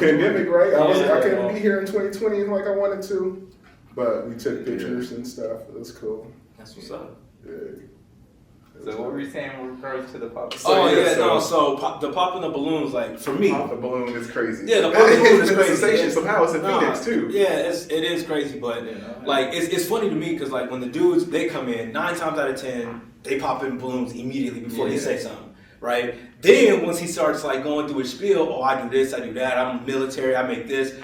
pandemic, right? I couldn't be here in 2020 like I wanted to, but we took pictures and stuff. It was cool. That's what's up. Yeah. So what were you saying with regards to the pop? The popping the balloons, like for me, Pop the balloon is crazy. Yeah, the popping the balloon is It's a crazy. sensation. Somehow it's in Phoenix too. Yeah, it is crazy, but like it's funny to me because like when the dudes they come in, 9 times out of 10 they pop in balloons immediately before he say something, right? Then once he starts like going through his spiel, oh I do this, I do that, I'm military, I make this.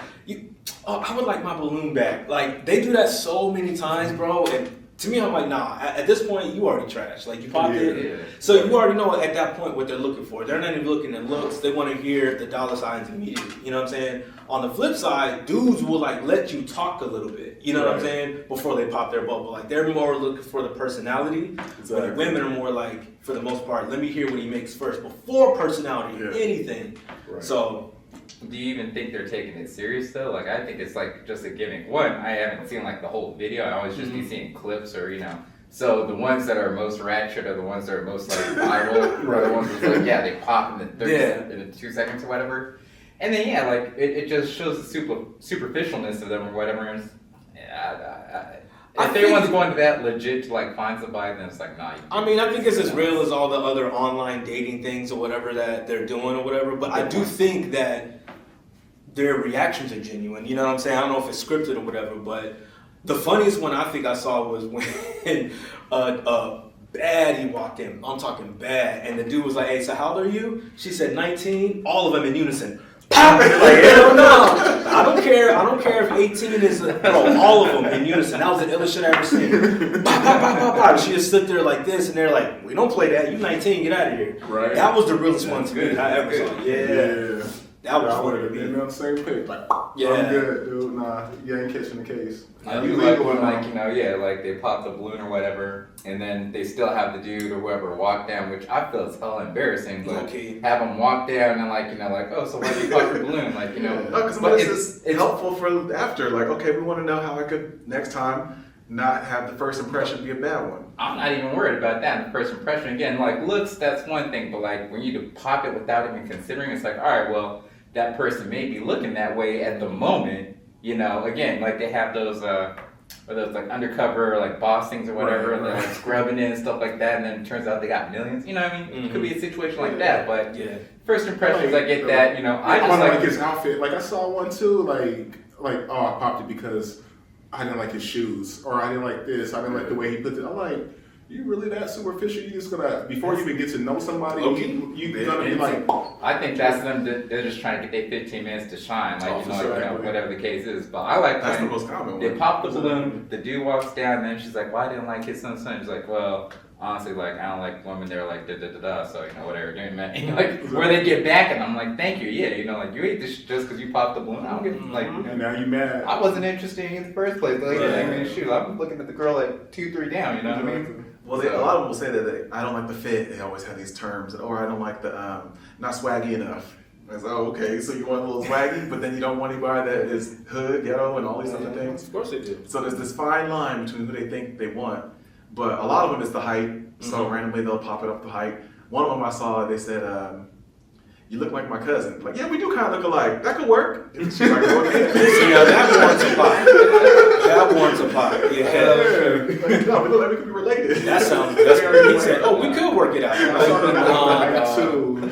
I would like my balloon back. Like they do that so many times, bro, and. To me, I'm like, nah, at this point, you already trashed. Like, you popped it. Yeah. So you already know at that point what they're looking for. They're not even looking at looks. They want to hear the dollar signs immediately. You know what I'm saying? On the flip side, dudes will, like, let you talk a little bit. You know what I'm saying? Before they pop their bubble. Like, they're more looking for the personality. Exactly. Women are more like, for the most part, let me hear what he makes first before personality or anything. Right. So... Do you even think they're taking it serious though? Like I think it's like just a gimmick. One, I haven't seen like the whole video. I always just be seeing clips or So the ones that are most ratchet are the ones that are most like viral. Or the ones that's like they pop in the 2 seconds or whatever. And then like it just shows the superficialness of them or whatever. And if anyone's going to that legit to like find somebody, then it's like nah. I mean, I think it's as real as all the other online dating things or whatever that they're doing or whatever. But I do think that their reactions are genuine. You know what I'm saying? I don't know if it's scripted or whatever, but the funniest one I think I saw was when Baddie walked in. I'm talking bad. And the dude was like, hey, so how old are you? She said 19. All of them in unison. Pop! Like, hell no. I don't care if 18 is all of them in unison. That was the illest shit I ever seen. Pop, pop, pop, pop, pop. She just stood there like this, and they're like, we don't play that. You 19, get out of here. Right. That was the realest one to me I ever saw. Yeah. That was funny to me. On the same page. Like, I'm good, dude. Nah, you ain't catching the case. I do like when, like they pop the balloon or whatever, and then they still have the dude or whoever walk down, which I feel is hella embarrassing. But have them walk down and oh, so why did you pop your balloon? But it's helpful for after. Like, okay, we want to know how I could next time not have the first impression be a bad one. I'm not even worried about that. The first impression, again, like looks, that's one thing, but like when you pop it without even considering, it's like, all right, well, that person may be looking that way at the moment. Again, like they have those like undercover like boss things or whatever, and they're like scrubbing in and stuff like that, and then it turns out they got millions. You know what I mean? It could be a situation like that, but first impressions, I get that. I just like his outfit. Like I saw one too. Like oh, I popped it because I didn't like his shoes, or I didn't like this. I didn't like the way he put it. I'm like, you really that superficial? You just gonna before you even get to know somebody, you gonna be like. I think that's them. They're just trying to get their 15 minutes to shine, whatever the case is. But I like that's the most common one. They pop the balloon. The dude walks down, and then she's like, "Well, I didn't like his son." She's like, "Well, honestly, like I don't like women. They're like da da da da. So whatever, doing that." And like where they get back, and I'm like, "Thank you, yeah, like you ate this just because you popped the balloon. I don't get And now you mad. I wasn't interested in you in the first place. Shoot, I'm looking at the girl like 2-3 down. You know what I mean?" Well, a lot of them will say that I don't like the fit. They always have these terms, or I don't like the not swaggy enough. I was like, oh, okay, so you want a little swaggy, but then you don't want anybody that is hood, ghetto, and all these other things. Of course they do. So there's this fine line between who they think they want, but a lot of them is the height. So randomly they'll pop it up the height. One of them I saw, they said, "You look like my cousin." Like, yeah, we do kind of look alike. That could work. She's like, okay. Yeah, that warrants a pot. That warrants a pot. Yeah. No, we look like we could be related. That's what he said. Oh, we could work it out.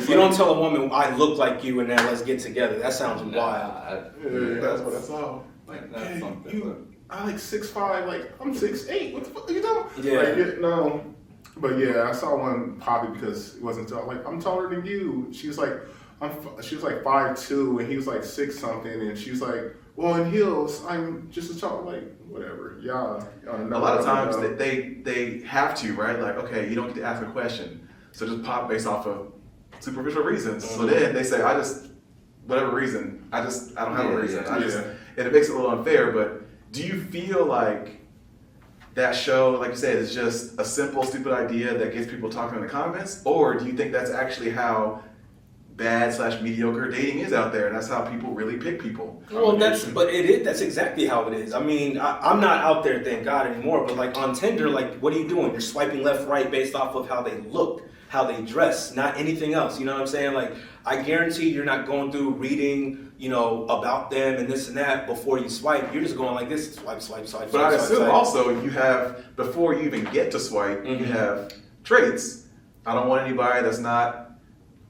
You don't tell a woman, I look like you, and now let's get together. That sounds wild. That's what I saw. Like, that's something. I like 6'5", like I'm 6'8". What the fuck are you doing? Yeah. Like, no. But yeah, I saw one poppy because it wasn't tall. Like, I'm taller than you. She was like 5'2", and he was like 6 something, and she was like, well, in heels, I'm just as tall. Like, whatever. Y'all know. A lot of times they have to, right? Like, okay, you don't get to ask a question, so just pop based off of superficial reasons. So then they say, whatever reason, I don't have a reason. And it makes it a little unfair. But do you feel like that show, like you said, is just a simple, stupid idea that gets people talking in the comments? Or do you think that's actually how bad/mediocre dating is out there, and that's how people really pick people? Well, that's exactly how it is. I mean, I'm not out there, thank God, anymore, but like on Tinder, like what are you doing? You're swiping left, right based off of how they look, how they dress, not anything else. You know what I'm saying? Like, I guarantee you're not going through reading you know, about them and this and that before you swipe. You're just going like this, swipe, swipe, swipe. But I swipe, assume swipe. also you have, before you even get to swipe, you have traits. I don't want anybody that's not,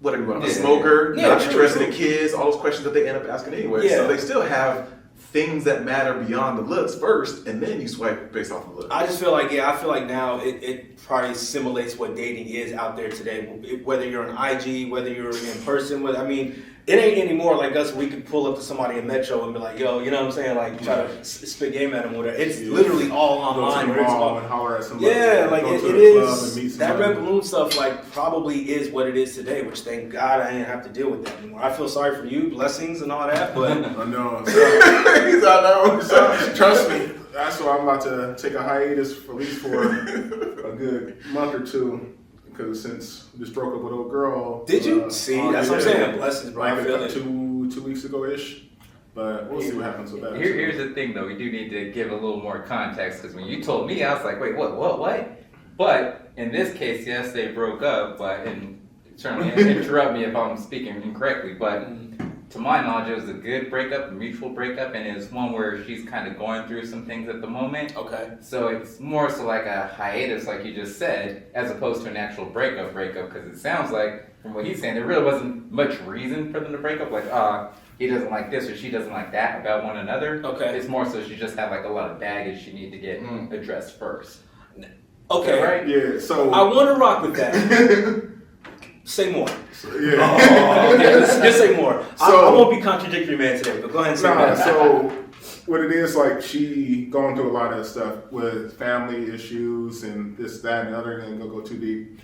whatever you want, a smoker, not interested in kids, all those questions that they end up asking anyway. Yeah. So they still have things that matter beyond the looks first, and then you swipe based off the looks. I just feel like, I feel like now it probably simulates what dating is out there today. Whether you're on IG, whether you're in person, I mean, it ain't anymore like us. We can pull up to somebody in Metro and be like, yo, you know what I'm saying? Like, try to spit game at them or whatever. It's literally all online. Go to the mall and holler at somebody. Yeah, like go it to the club is. and meet That somebody. red balloon stuff, like, probably is what it is today, which thank God I didn't have to deal with that anymore. I feel sorry for you, blessings and all that, but I know. He's out there. So, trust me, that's why I'm about to take a hiatus for at least for a good month or two. Because since I just broke up with old girl. did you? See, that's what I'm saying. Blessings, bro. Like I feel it. 2 weeks ago-ish. But we'll see what happens with that. Here's the thing, though. We do need to give a little more context because when you told me, I was like, wait, what? But in this case, yes, they broke up. But and certainly interrupt me if I'm speaking incorrectly. But to my knowledge, it was a good breakup, a mutual breakup, and it's one where she's kind of going through some things at the moment. Okay. So it's more so like a hiatus, like you just said, as opposed to an actual breakup, because it sounds like, from what he's saying, there really wasn't much reason for them to break up, like, he doesn't like this or she doesn't like that about one another. Okay. It's more so she just had like a lot of baggage she needed to get addressed first. Okay. Right? Yeah, so. I want to rock with that. Say more. Yeah. Oh, okay. Just say more. So- I won't be contradictory man today, but go ahead and say more. So what it is, like, she going through a lot of stuff with family issues and this, that, and the other, and go too deep,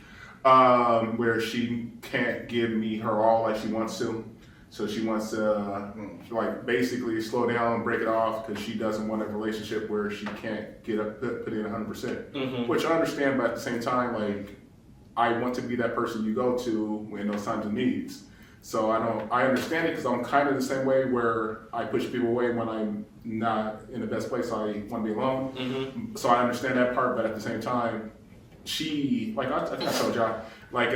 where she can't give me her all like she wants to. So she wants to, like, basically slow down, break it off, because she doesn't want a relationship where she can't put in 100%. Which I understand, but at the same time, like, I want to be that person you go to in those times of needs. So I understand it because I'm kind of the same way where I push people away when I'm not in the best place. I want to be alone. So I understand that part, but at the same time, she, like, I think I told y'all, like,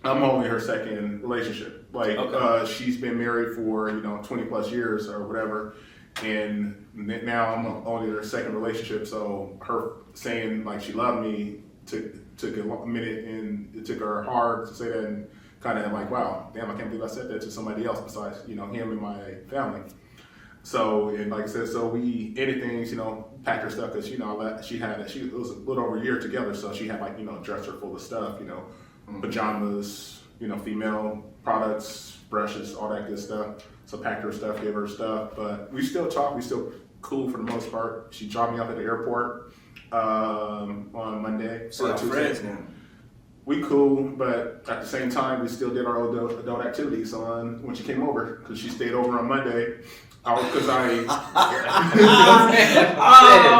I'm only her second relationship. Like, she's been married for, 20 plus years or whatever. And now I'm only her second relationship. So her saying, like, she loved me took a minute, and it took her hard to say that, and kind of like, wow, damn, I can't believe I said that to somebody else besides, him and my family. So, and like I said, so we ended things, packed her stuff, because, it was a little over a year together, so she had, like, a dresser full of stuff, pajamas, female products, brushes, all that good stuff. So packed her stuff, gave her stuff, but we still talk, we still cool for the most part. She dropped me off at the airport on Monday. So y'all friends now? We cool, but at the same time, we still did our adult activities on when she came over, because she stayed over on Monday. Because I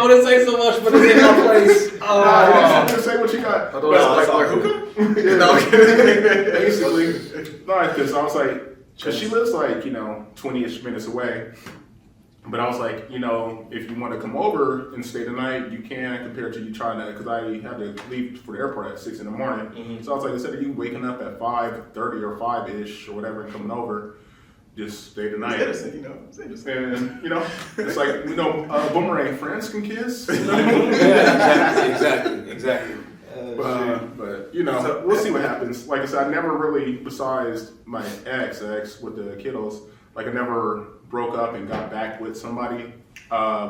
wouldn't say so much, but it's in my place. I didn't say what you got. I thought it was like hookah? Yeah, No. basically. No, because I was like, because she lives like 20-ish minutes away. But I was like, if you want to come over and stay the night, you can, compared to you trying to, because I had to leave for the airport at 6 in the morning. So I was like, instead of you waking up at 5:30 or 5-ish or whatever and coming over, just stay the night. And, it's like, boomerang friends can kiss. Yeah, exactly. But we'll see what happens. Like I said, I never really, besides my ex with the kiddos, like, I never broke up and got back with somebody.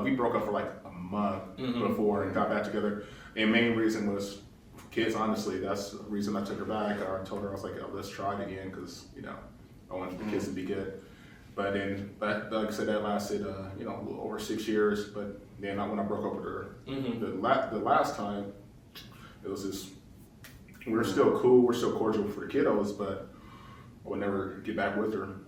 We broke up for like a month before and got back together. And main reason was kids, honestly. That's the reason I took her back. I told her, I was like, let's try it again, because, I wanted the kids to be good. But then, like I said, that lasted, a little over 6 years. But then when I broke up with her, the last time, it was just, we're still cool, we're still cordial for the kiddos, but I would never get back with her.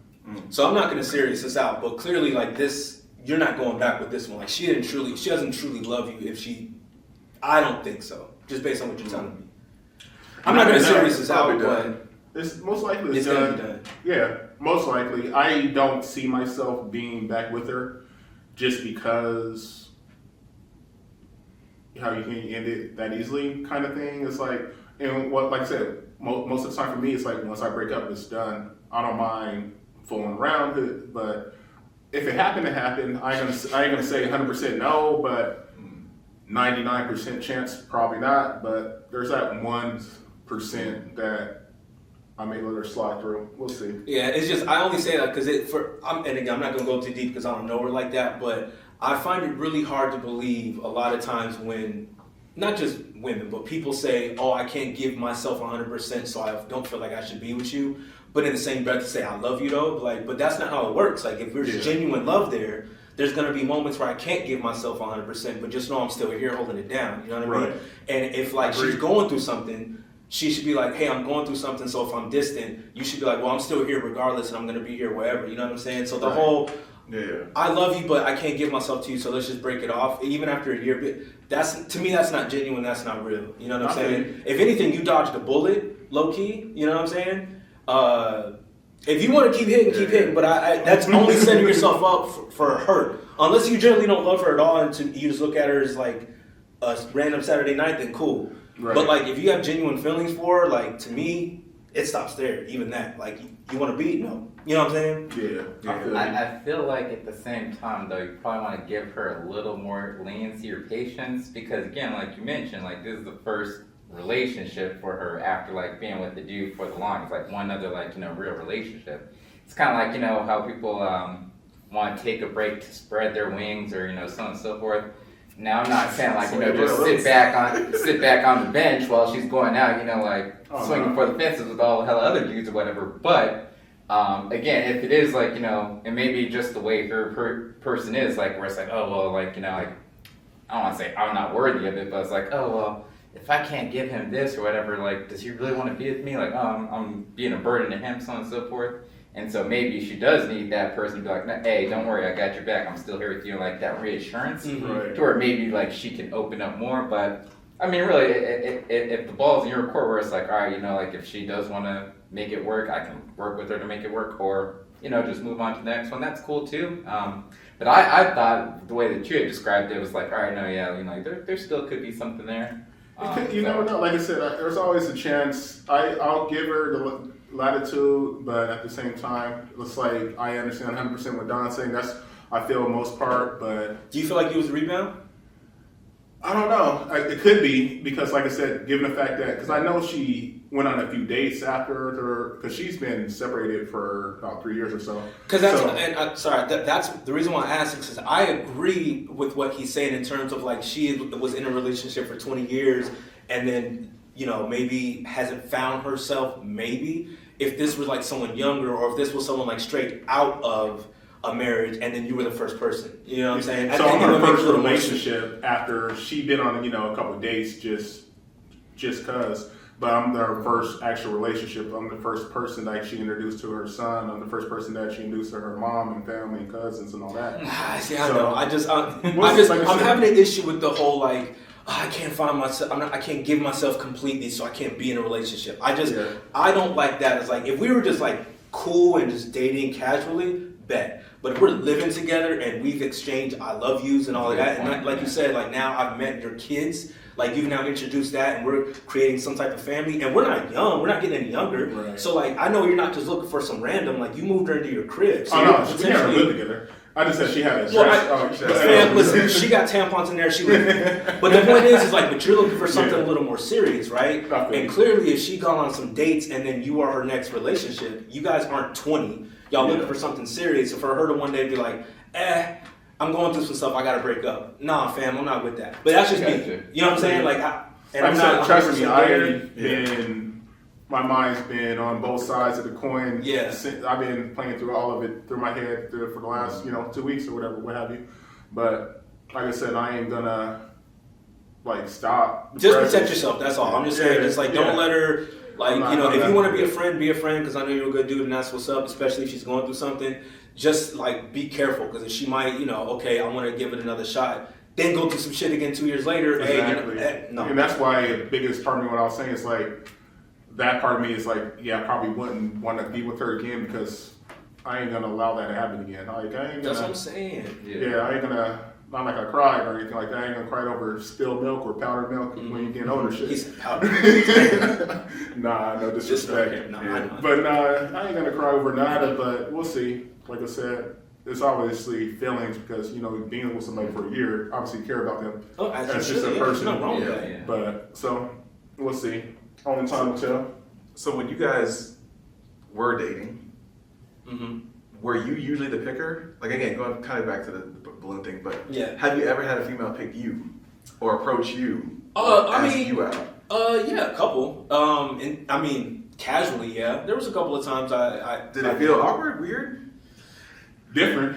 So I'm not going to serious this out, but clearly, like, this, you're not going back with this one. Like, she doesn't truly love you if she, I don't think so, just based on what you're telling me. I'm not going to serious this out, but it's most likely it's going to be done. Yeah, most likely. I don't see myself being back with her just because how you can end it that easily kind of thing. It's like, and like I said, most of the time for me, it's like, once I break up, it's done. I don't mind fooling around. But if it happened to happen, I ain't gonna say 100% no, but 99% chance probably not. But there's that 1% that I may let her slide through. We'll see. Yeah, it's just I only say that because and again, I'm not gonna go too deep because I don't know her like that, but I find it really hard to believe a lot of times when not just women, but people say, "Oh, I can't give myself 100%, so I don't feel like I should be with you." But in the same breath, to say, "I love you," though, but that's not how it works. Like if there's genuine love there's gonna be moments where I can't give myself 100%, but just know I'm still here holding it down. You know what I mean? And if she's going through something, she should be like, "Hey, I'm going through something, so if I'm distant, you should be like, well, I'm still here regardless, and I'm going to be here wherever." You know what I'm saying? So the whole, I love you, but I can't give myself to you, so let's just break it off. Even after a year, to me, that's not genuine, that's not real. You know what I'm saying? If anything, you dodged a bullet, low key, you know what I'm saying? If you want to keep hitting, but that's only setting yourself up for hurt. Unless you generally don't love her at all, and you just look at her as like a random Saturday night, then cool. Right. But like if you have genuine feelings for her, like to me, it stops there. Even that, like you want to be, no, you know what I'm saying? Yeah. I feel like at the same time though, you probably want to give her a little more leniency or patience because again, like you mentioned, like this is the first relationship for her after like being with the dude for the longest, like one other like real relationship. It's kind of like how people want to take a break to spread their wings or so on and so forth. Now I'm not saying like just sit back on the bench while she's going out, swinging for the fences with all the hell other dudes or whatever. But again, if it is like and maybe just the way her person is, like where it's like, oh well, like like I don't want to say I'm not worthy of it, but it's like, oh well, if I can't give him this or whatever, like does he really want to be with me? Like I'm being a burden to him, so on and so forth. And so maybe she does need that person to be like, hey, don't worry, I got your back. I'm still here with you. Like that reassurance to where maybe like she can open up more. But I mean, really, if the ball's in your court where it's like, all right, like if she does want to make it work, I can work with her to make it work or, just move on to the next one. That's cool too. But I thought the way that you had described it was like, all right, no, yeah, like there still could be something there. You never know. Like I said, there's always a chance. I'll give her the latitude, but at the same time, it's like I understand 100% what Don's saying. That's I feel most part, but do you feel like it was a rebound? I don't know. It could be because, like I said, given the fact that because I know she went on a few dates after her because she's been separated for about 3 years or so. Because that's the reason why I asked is because I agree with what he's saying in terms of like she was in a relationship for 20 years and then maybe hasn't found herself. Maybe if this was like someone younger or if this was someone like straight out of a marriage and then you were the first person, you know what I'm saying? So I'm her first relationship after she'd been on a couple of dates just cause. But I'm their first actual relationship. I'm the first person that she introduced to her son. I'm the first person that she introduced to her mom and family and cousins and all that. See, I know. I'm having an issue with the whole like, I can't find myself. I can't give myself completely, so I can't be in a relationship. I don't like that. It's like if we were just like cool and just dating casually, bet. But if we're living together and we've exchanged I love yous and all of that, and like you said, like now I've met your kids, like you've now introduced that and we're creating some type of family and we're not young, we're not getting any younger. Right. So like I know you're not just looking for some random, like you moved her into your crib. So we never lived together. I just said she had a dress. Listen, she got tampons in there, she lived. But the point is like, but you're looking for something a little more serious, right? And clearly if she gone on some dates and then you are her next relationship, you guys aren't 20. Y'all looking for something serious. So for her to one day be like, I'm going through some stuff, I gotta break up. Nah, fam, I'm not with that. But that's just me. You know what I'm saying? Like, I'm not. Trust me, my mind's been on both sides of the coin. Yeah. I've been playing through all of it through my head for the last 2 weeks or whatever, what have you. But like I said, I ain't gonna like stop. Just protect yourself. That's all. I'm just saying. It's like don't let her. Like, if you want to be a friend, because I know you're a good dude and that's what's up, especially if she's going through something. Just, like, be careful because if she might, okay, I want to give it another shot. Then go through some shit again 2 years later. Exactly. No. And that's why the biggest part of me, what I was saying is, like, that part of me is, like, I probably wouldn't want to be with her again because I ain't going to allow that to happen again. Like, that's what I'm saying. Yeah, I ain't going to not like I cried or anything like that. I ain't gonna cry over spilled milk or powdered milk when you get older. Shit. He said powder. Nah, no disrespect. Nah, But I ain't gonna cry over nada. But we'll see. Like I said, it's obviously feelings because being with somebody for a year, obviously you care about them. Oh, as just a person. There's no wrong with that. But so we'll see. Only time will tell. So when you guys were dating, were you usually the picker? Like again, going kind of back to the balloon thing, but have you ever had a female pick you or approach you? You out? Yeah, a couple. And I mean, casually, yeah. There was a couple of times Did it feel awkward, weird? Different.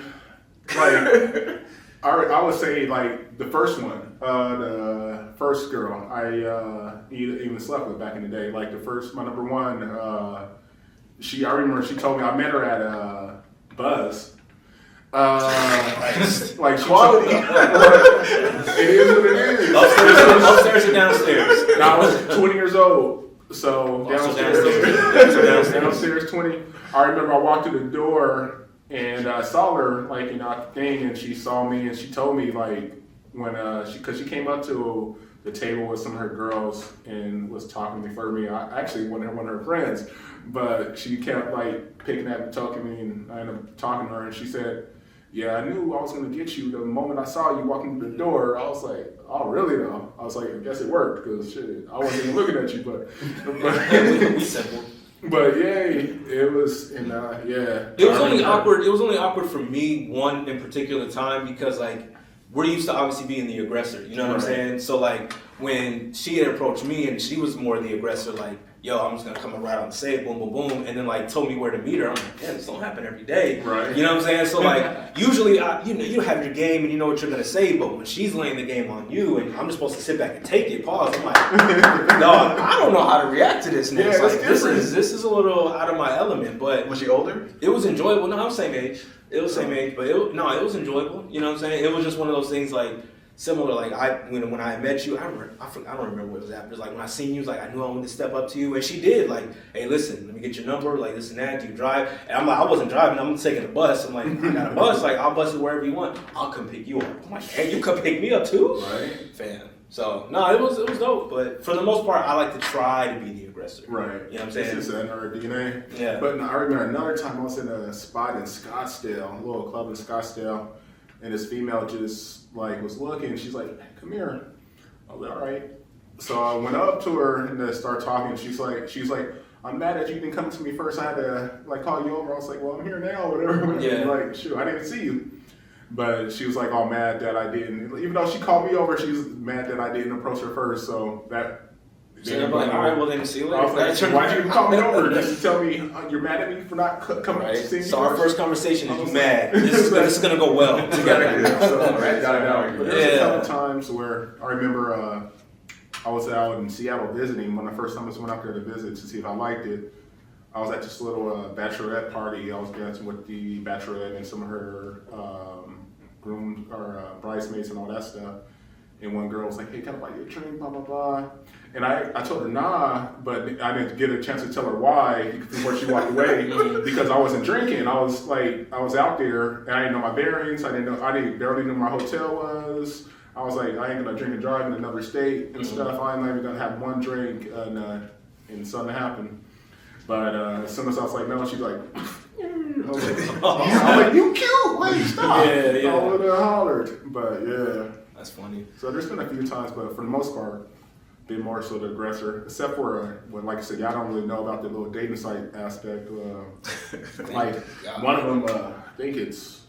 Like I would say like the first one, the first girl I even slept with back in the day. Like my number one, I remember she told me I met her at Buzz. Like quality. It is what it is. Upstairs or downstairs? No, I was 20 years old. So downstairs 20. I remember I walked through the door and I saw her like at the thing, and she saw me and she told me like when because she came up to the table with some of her girls and was talking to me for me. I actually wasn't one of her friends, but she kept like picking at me, talking to me, and I ended up talking to her, and she said, "Yeah, I knew I was going to get you the moment I saw you walking through the door." I was like, "Oh, really though?" I was like, "I guess it worked because shit, I wasn't even looking at you, but yay, it was, and yeah." It was only awkward. It was only awkward for me one in particular time because like we're used to obviously being the aggressor. You know what I'm saying? So like when she had approached me and she was more the aggressor, like, "Yo, I'm just gonna come right on the say, boom, boom, boom," and then like told me where to meet her. I'm like, "Damn, this don't happen every day." Right. You know what I'm saying? So like usually, you have your game and you know what you're gonna say, but when she's laying the game on you and I'm just supposed to sit back and take it, pause. I'm like, dog, I don't know how to react to this. Yeah, it's like this is a little out of my element. But was she older? it was enjoyable. No, I was same age. It was same age, but it was enjoyable. You know what I'm saying? It was just one of those things like. Similar, like when I met you, I don't remember what it was after. It was like when I seen you, it was like I knew I wanted to step up to you, and she did. Like, "Hey, listen, let me get your number. Like this and that. Do you drive?" And I'm like, I wasn't driving. I'm taking a bus. I'm like, I got a bus. Like I'll bus it wherever you want. I'll come pick you up. I'm like, "Hey, you come pick me up too?" Right. Fan. So no, it was dope. But for the most part, I like to try to be the aggressor. Right. You know what I'm saying? It's just in our DNA. Yeah. But I remember another time I was in a spot in Scottsdale, a little club in Scottsdale, and this female just like was looking. She's like, "Hey, come here." I was like, "All right." So I went up to her and started talking. She's like, "I'm mad that you didn't come to me first. I had to like call you over." I was like, "Well, I'm here now, whatever." Yeah. Like, shoot, I didn't see you. But she was like all mad that I didn't. Even though she called me over, she was mad that I didn't approach her first. So that. So I'm like, all right, well then see you later. I was like, "Why'd you call me over just to tell me you're mad at me for not coming Right. to see me?" So our first conversation is you mad. This is gonna go well together. Right, got it out. But there's a couple times where I remember I was out in Seattle visiting when the first time I went out there to visit to see if I liked it. I was at this little bachelorette party. I was dancing with the bachelorette and some of her groom or bridesmaids and all that stuff. And one girl was like, "Hey, can I buy you a drink, blah, blah, blah." And I told her nah, but I didn't get a chance to tell her why before she walked away because I wasn't drinking. I was out there and I didn't know my bearings. I barely knew where my hotel was. I was like, I ain't gonna drink and drive in another state and stuff. I'm not even gonna have one drink and something happened. But as soon as I was like, no, she's like, I was like, "You cute, wait, stop." Yeah. I would have hollered, but yeah. That's funny. So there's been a few times, but for the most part, been more so the aggressor. Except for when, like I said, y'all don't really know about the little dating site aspect. Like one of them, I think it's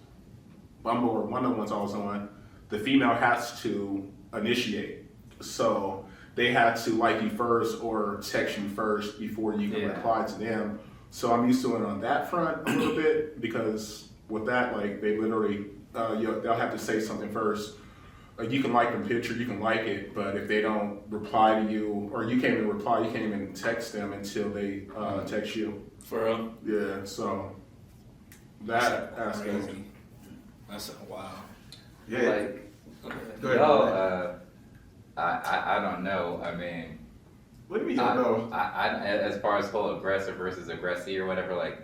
Bumble or one of the ones I was on. The female has to initiate, so they had to like you first or text you first before you can reply to them. So I'm used to it on that front a little bit because with that, like they literally, they'll have to say something first. Like you can like a picture, you can like it, but if they don't reply to you, or you can't even reply, you can't even text them until they text you. For real? Yeah, so that aspect. Crazy. That's wow. Yeah. Like, Go ahead. y'all, I don't know. I mean, What do you mean you don't know? I as far as whole aggressive versus aggressee or whatever, like,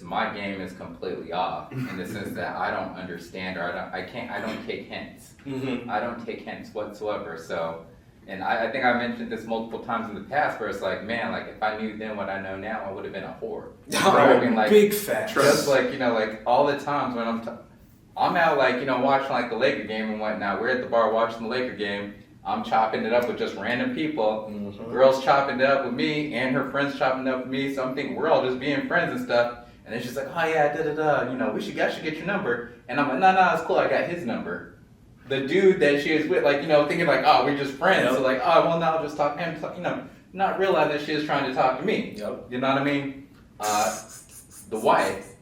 my game is completely off in the sense that I don't understand or I don't take hints. Mm-hmm. I don't take hints whatsoever. So, and I think I mentioned this multiple times in the past where it's like, man, like if I knew then what I know now, I would have been a whore. Right? I mean, like, big facts. just like, like all the times when I'm out like, watching like the Laker game and whatnot. We're at the bar watching the Laker game. I'm chopping it up with just random people. Mm-hmm. Girls chopping it up with me and her friends chopping it up with me. So I'm thinking we're all just being friends and stuff. And it's just like, oh yeah, I should get your number. And I'm like, no, it's cool. I got his number. The dude that she was with, like, thinking like, oh, we're just friends. Yep. So like, oh, well, now I'll just talk to him. Not realizing that she was trying to talk to me. Yep. You know what I mean? The wife,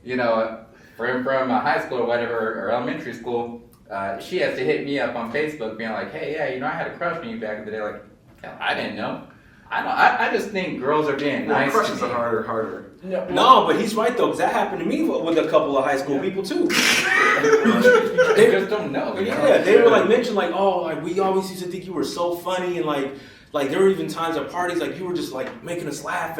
from high school or whatever, or elementary school, she has to hit me up on Facebook being like, hey, yeah, I had a crush on you back in the day. Like, hell, I didn't know. I just think girls are being nice to crushes me. are harder. No, but he's right though, because that happened to me with a couple of high school people too. They just don't know. Yeah, they were like mentioned like, oh, like we always used to think you were so funny, and like there were even times at parties like you were just like making us laugh,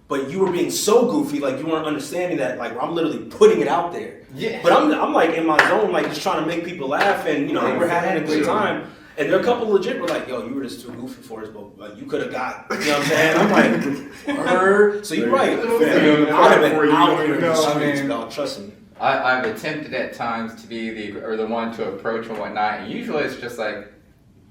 but you were being so goofy, like you weren't understanding that like I'm literally putting it out there. Yeah. But I'm like in my zone, like just trying to make people laugh, and we're having a good time. And there are a couple legit were like, yo, you were just too goofy for us, but like you could have got, you know what I'm saying? I'm like, her. So you're right. I have been out here in the streets, dog. Trust me. I've attempted at times to be the one to approach and whatnot, and usually it's just like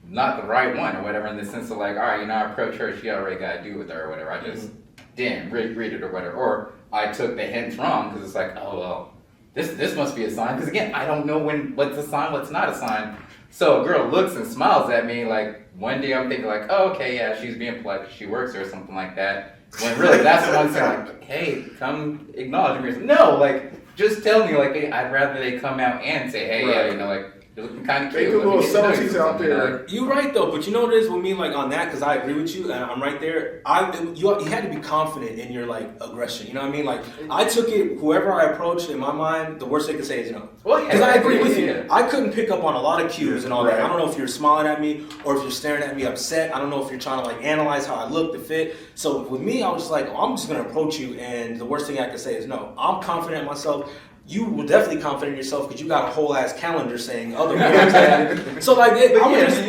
not the right one or whatever, in the sense of like, all right, I approach her, she already got to do with her or whatever. I just didn't read it or whatever, or I took the hints wrong because it's like, oh well, this must be a sign, because again, I don't know what's a sign, what's not a sign. So a girl looks and smiles at me, like one day I'm thinking like, oh, okay, yeah, she's being polite because she works or something like that. When really that's the one saying like, hey, come acknowledge me. No, like just tell me like, hey, I'd rather they come out and say, hey, Right. yeah, like you're looking kind of Make cute. a little Let me get to know you subtleties or out something, there. like, You're right though, but you know what it is with me, like on that, because I agree with you, and I'm right there. You had to be confident in your like aggression. You know what I mean? Like I took it. Whoever I approached, in my mind, the worst they could say is no. Well, yeah, Because I agree with you. yeah. I couldn't pick up on a lot of cues and all that. Right. I don't know if you're smiling at me or if you're staring at me upset. I don't know if you're trying to like analyze how I look, the fit. So with me, I was just like, I'm just gonna approach you, and the worst thing I could say is no. I'm confident in myself. You were definitely confident in yourself because you got a whole ass calendar saying otherwise. So like,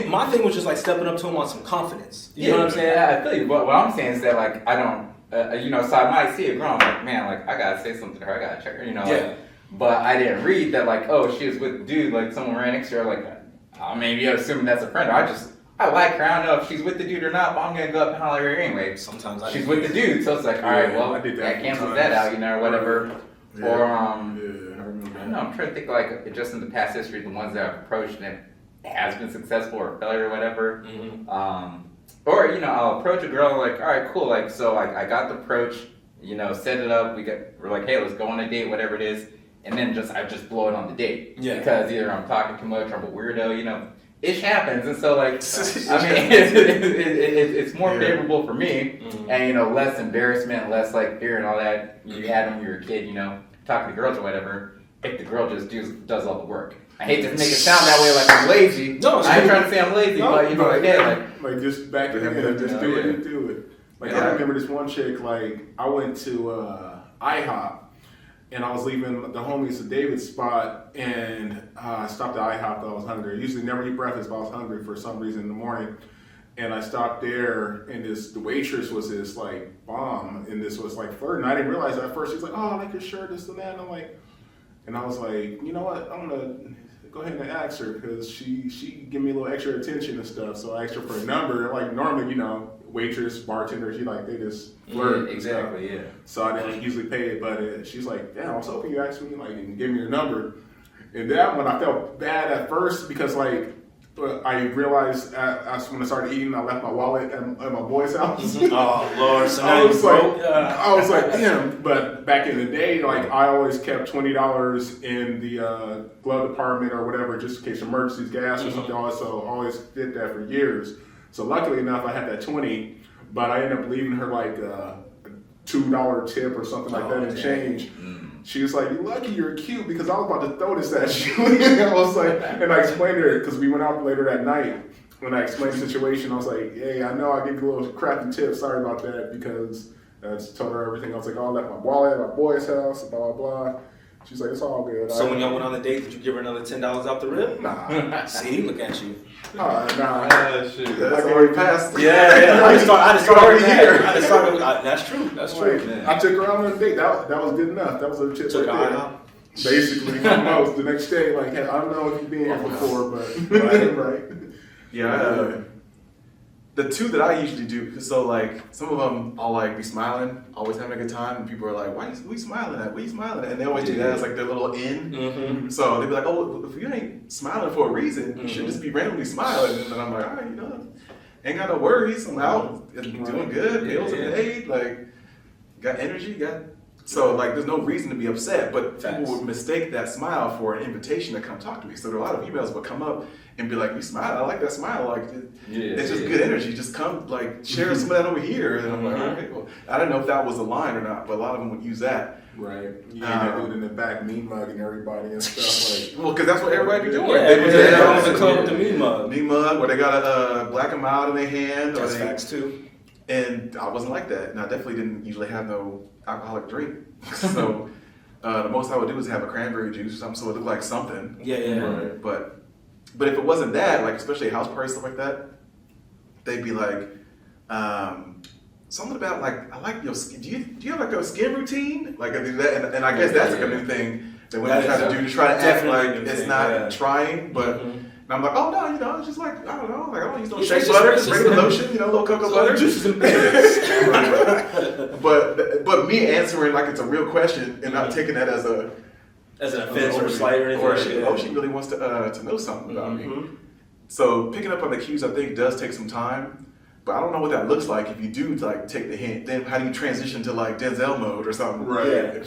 my thing was just like stepping up to him on some confidence. You know what I'm saying? Yeah, I feel you. But what I'm saying is that like I don't, so I might see a girl, I'm like, man, like I gotta say something to her, I gotta check her, Yeah. like, but I didn't read that like, oh, she was with a dude, like someone ran next to her, like, maybe I'm assuming that's a friend. Or I like her. I don't know if she's with the dude or not, but I'm gonna go up and holler at her anyway. Sometimes She's with the dude, so it's like, all right, well, I did that that cancels sometimes. that out, or whatever. Yeah. Or Yeah, I remember I that. don't know. I'm trying to think like just in the past history, the ones that I've approached and it has been successful or failure or whatever. Mm-hmm. Or I'll approach a girl like, all right, cool. Like so, like I got the approach, set it up. We're like, hey, let's go on a date, whatever it is, and then I just blow it on the date. Yeah. Because either I'm talking too much or I'm a weirdo. Ish happens, and so like, I mean, it's more favorable for me, Mm-hmm. and less embarrassment, less like fear and all that you had when you were a kid, talking to girls or whatever. If the girl just does all the work. I hate to make it sound that way, like I'm lazy. No, I ain't trying to say I'm lazy, but like, yeah, like just back in Yeah, just yeah, do yeah. it, do it. Like Yeah. I remember this one chick. Like I went to IHOP, and I was leaving the homies to David's spot, and I stopped at IHOP. I was hungry. I usually never eat breakfast, but I was hungry for some reason in the morning. And I stopped there, and the waitress was this like bomb, and this was like flirting. I didn't realize that at first. She's like, "Oh, I like your shirt, this and that." And I'm like, and I was like, you know what? I'm gonna go ahead and ask her because she give me a little extra attention and stuff. So I asked her for a number. Like normally, waitress, bartender, they just flirt. and exactly, stuff. yeah. So I didn't usually pay it, but she's like, "Damn, I was hoping you asked me and give me your number." And that one, I felt bad at first because I realized when I started eating, I left my wallet at my boy's house. Oh Lord, so now I you was broke. I was like, damn. But back in the day, I always kept $20 in the glove department or whatever, just in case emergencies, gas or something. Also, always did that for years. So luckily enough, I had that 20, but I ended up leaving her like a $2 tip or something like that in change. She was like, "You're lucky you're cute," because I was about to throw this at you. I was like, and I explained to her because we went out later that night. When I explained the situation, I was like, "Hey, I know I gave you a little crappy tip. Sorry about that because And I just told her everything. I was like, oh, I left my wallet at my boy's house, blah, blah, blah. She's like, it's all good. So when y'all went on the date, did you give her another $10 out the rip? Nah. See, look at you. Nah. Shit, that's already passed. Yeah. I just started here. That's true. That's true. Like, I took her out on a date. That was good enough. That was a chip Took right her there. out. Basically, almost. The next day, like, hey, I don't know if you've been here before, but right. Yeah, the two that I usually do, so like some of them I'll like be smiling, always having a good time, and people are like, "What are you smiling at? What are you smiling at?" And they always do that as like their little in. Mm-hmm. So they'd be like, "Oh, if you ain't smiling for a reason, you should just be randomly smiling." And then I'm like, "All right, ain't got no worries. I'm out, doing good. Bills are paid. Like, got energy, So like, there's no reason to be upset, but people would mistake that smile for an invitation to come talk to me. So there are a lot of emails would come up and be like, "You smile, I like that smile. Like, it's just good energy. Just come, like, share some of that over here." And I'm like, "All right, well, I don't know if that was a line or not, but a lot of them would use that." Right. Yeah, that dude in the back mean mugging everybody and stuff. Like, Well, because that's what everybody be doing. Yeah, they're on the club with the mean mug. Mean mug, or they got a black and mild in their hand. That's or they, facts too. And I wasn't like that. And I definitely didn't usually have no alcoholic drink. So the most I would do is have a cranberry juice or something so it looked like something. Yeah. Right. But if it wasn't that, like especially a house party, stuff like that, they'd be like, something about like, I like your skin. Do you have like a skin routine? Like I do that, and I guess that's like a new thing that women try to do to try to act like it's not trying, but. And I'm like, oh no, it's just like, I don't know, like I don't use no shea butter, just regular lotion, a little cocoa butter. Juices and But me answering like it's a real question and not taking that as an offense or a slight or anything. Or she really wants to know something about me. So picking up on the cues, I think, does take some time. But I don't know what that looks like if you do like take the hint. Then how do you transition to like Denzel mode or something? Right.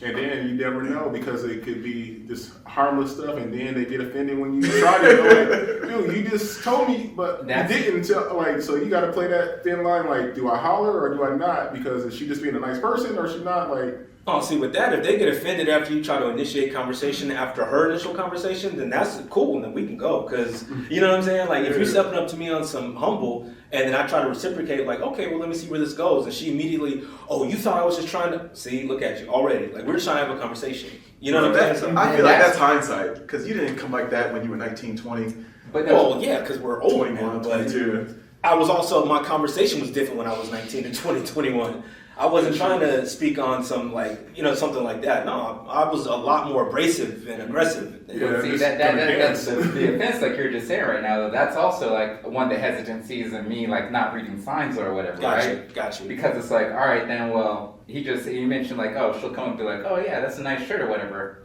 And then you never know because it could be just harmless stuff, and then they get offended when you try to. Like, dude, you just told me, but you didn't tell. Like, so you got to play that thin line. Like, do I holler or do I not? Because is she just being a nice person or is she not? Like, oh, see, with that, if they get offended after you try to initiate conversation after her initial conversation, then that's cool, and then we can go. Because, you know what I'm saying? Like, if you're stepping up to me on some humble, and then I try to reciprocate, like, okay, well, let me see where this goes. And she immediately, oh, you thought I was just trying to, see, look at you, already. Like, we're just trying to have a conversation. You know what I'm saying? I feel like that's hindsight, because you didn't come like that when you were 19, 20. But well, yeah, because we're old 21, now, but 22. I was also, my conversation was different when I was 19 and 20, 21. I wasn't trying to speak on some something like that. No, I was a lot more abrasive and aggressive. Yeah, see, that's the offense, like you're just saying right now. Though, that's also like one of the hesitancies in me, like not reading signs or whatever, right? Gotcha. Because it's like, all right, then, well, he mentioned like, oh, she'll come and be like, oh yeah, that's a nice shirt or whatever.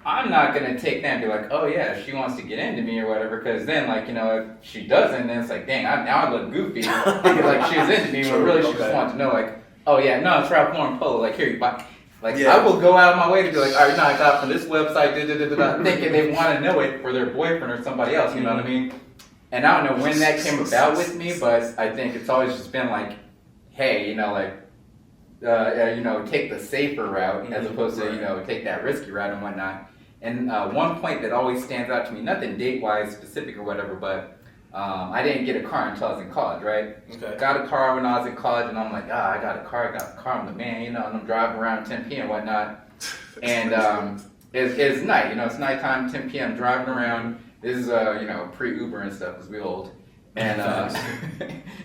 I'm not gonna take that and be like, oh yeah, she wants to get into me or whatever, because then, like, if she doesn't, then it's like, dang, now I look goofy, thinking like she was into me, when really she just wanted to know, like, oh yeah, no, it's Ralph Lauren Polo, like, here you buy. Like, I will go out of my way to be like, all right, no, I got it from this website, thinking they want to know it for their boyfriend or somebody else, you know what I mean? And I don't know when that came about with me, but I think it's always just been like, hey, take the safer route as opposed to, take that risky route and whatnot. And one point that always stands out to me, nothing date-wise specific or whatever, but I didn't get a car until I was in college, right? Okay. Got a car when I was in college, and I'm like, I got a car. I'm the man, and I'm driving around 10 p.m. and whatnot. And it's night, it's nighttime, 10 p.m. driving around. This is pre-Uber and stuff because we old. And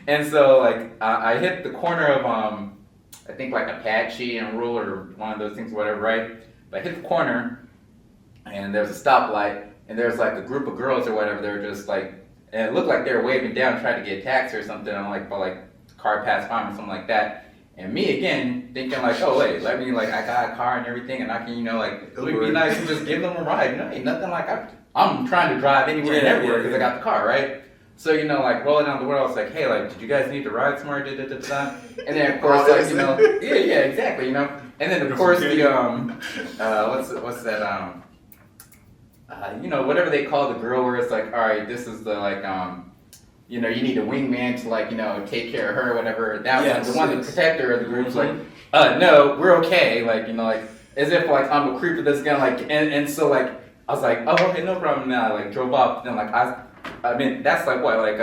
and so like I hit the corner of I think like Apache and Rural or one of those things, whatever, right? But I hit the corner. And there's a stoplight, and there's like a group of girls or whatever. They're just like, and it looked like they were waving down, trying to get a taxi or something. I'm like, but like, the car passed by or something like that. And me again, thinking like, oh wait, I got a car and everything, and I can, it would be nice to just give them a ride. Ain't nothing like I'm trying to drive anywhere and everywhere because I got the car, right? So, rolling down the road, I was like, hey, like, did you guys need to ride somewhere? And then, of course, like, yeah, exactly, And then, of course, the, what's that, whatever they call the girl where it's like, all right, this is the, like, you need a wingman to, like, take care of her or whatever. That one, the one, the protector of the group's like, no, we're okay. Like, as if, like, I'm a creeper that's gonna, like, and so, like, I was like, oh, okay, no problem. Now I, like, drove off. Then, like, I mean, that's, like, what, like,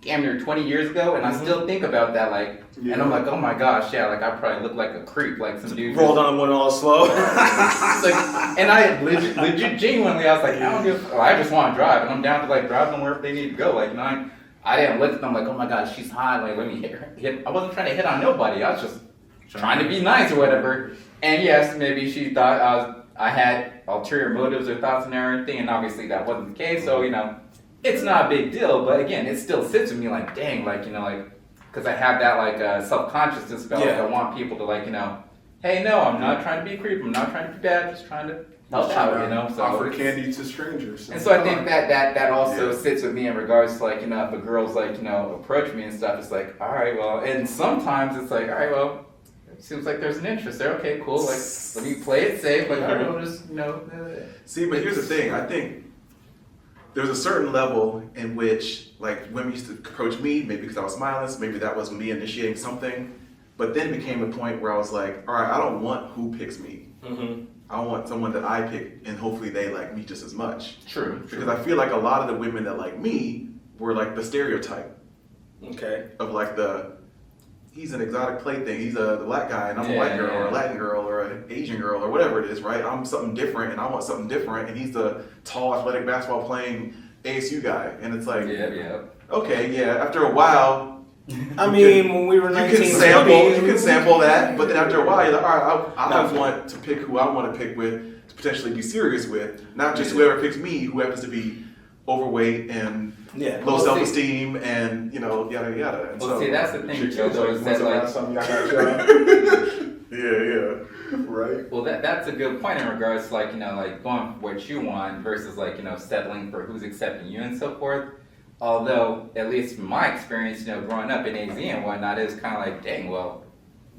damn near 20 years ago, and I still think about that, like, and I'm like, oh my gosh, yeah, like I probably look like a creep, like some dude rolled on one all slow. like, and I legit genuinely, I was like, I just want to drive, and I'm down to like drive them wherever they need to go. Like, I didn't look at them like, oh my god, she's hot, like let me hit her. I wasn't trying to hit on nobody. I was just trying to be nice or whatever. And yes, maybe she thought I had ulterior motives or thoughts and everything, and obviously that wasn't the case. So it's not a big deal. But again, it still sits with me like, dang, like like. Because I have that like self-consciousness about like, I want people to like hey, no, I'm not trying to be a creep, I'm not trying to be bad, just trying to help out, so offer candy to strangers. And so I think that also sits with me in regards to like if a girl's like approach me and stuff, it's like, all right, well, and sometimes it's like, all right, well, it seems like there's an interest there. Okay, cool. Like let me play it safe. Like I don't just See, but here's the thing. I think there's a certain level in which, like, women used to approach me, maybe because I was smileless, maybe that was me initiating something, but then became a point where I was like, all right, I don't want who picks me. Mm-hmm. I want someone that I pick, and hopefully they like me just as much. True. Because I feel like a lot of the women that like me were like the stereotype. Okay. Of like he's an exotic plaything, he's a black guy, and I'm a white girl, or a Latin girl, or an Asian girl, or whatever it is, right? I'm something different, and I want something different, and he's the tall, athletic, basketball playing ASU guy, and it's like, okay, yeah. After a while, I mean, when we were 19, you can sample that, but then after a while, you're like, all right, I want to pick who I want to pick with to potentially be serious with, not just whoever picks me, who happens to be overweight and low self-esteem and yada yada. And well, see, that's the thing, Joe. Is that yeah, right. Well, that's a good point in regards to like like going for what you want versus like settling for who's accepting you and so forth. Although, at least from my experience, growing up in AZ and whatnot, it's kind of like, dang, well,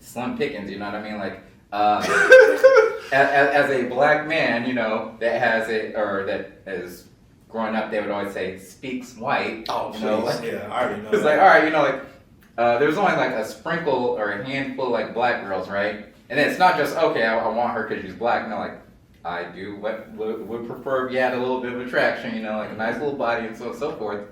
slim pickings. You know what I mean? Like, as a black man, that has that is growing up, they would always say speaks white. Oh, like, yeah, I already know. It's like, all right, there's only like a sprinkle or a handful like black girls, right? And it's not just okay, I want her because she's black. No, like I do would prefer if you had a little bit of attraction, like a nice little body and so forth.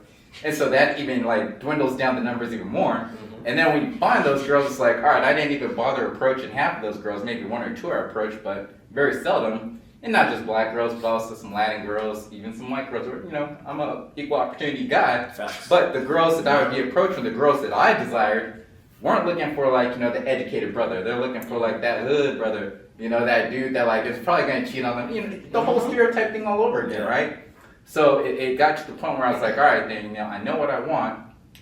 And so that even like dwindles down the numbers even more. Mm-hmm. And then when you find those girls, it's like, all right, I didn't even bother approaching half of those girls. Maybe one or two I approached, but very seldom. And not just black girls, but also some Latin girls, even some white girls. I'm a equal opportunity guy. Facts. But the girls that I would be approaching, the girls that I desired, weren't looking for like the educated brother. They're looking for like that hood brother. That dude that like is probably gonna cheat on them. The whole stereotype thing all over again, right? So it got to the point where I was like, all right, then I know what I want,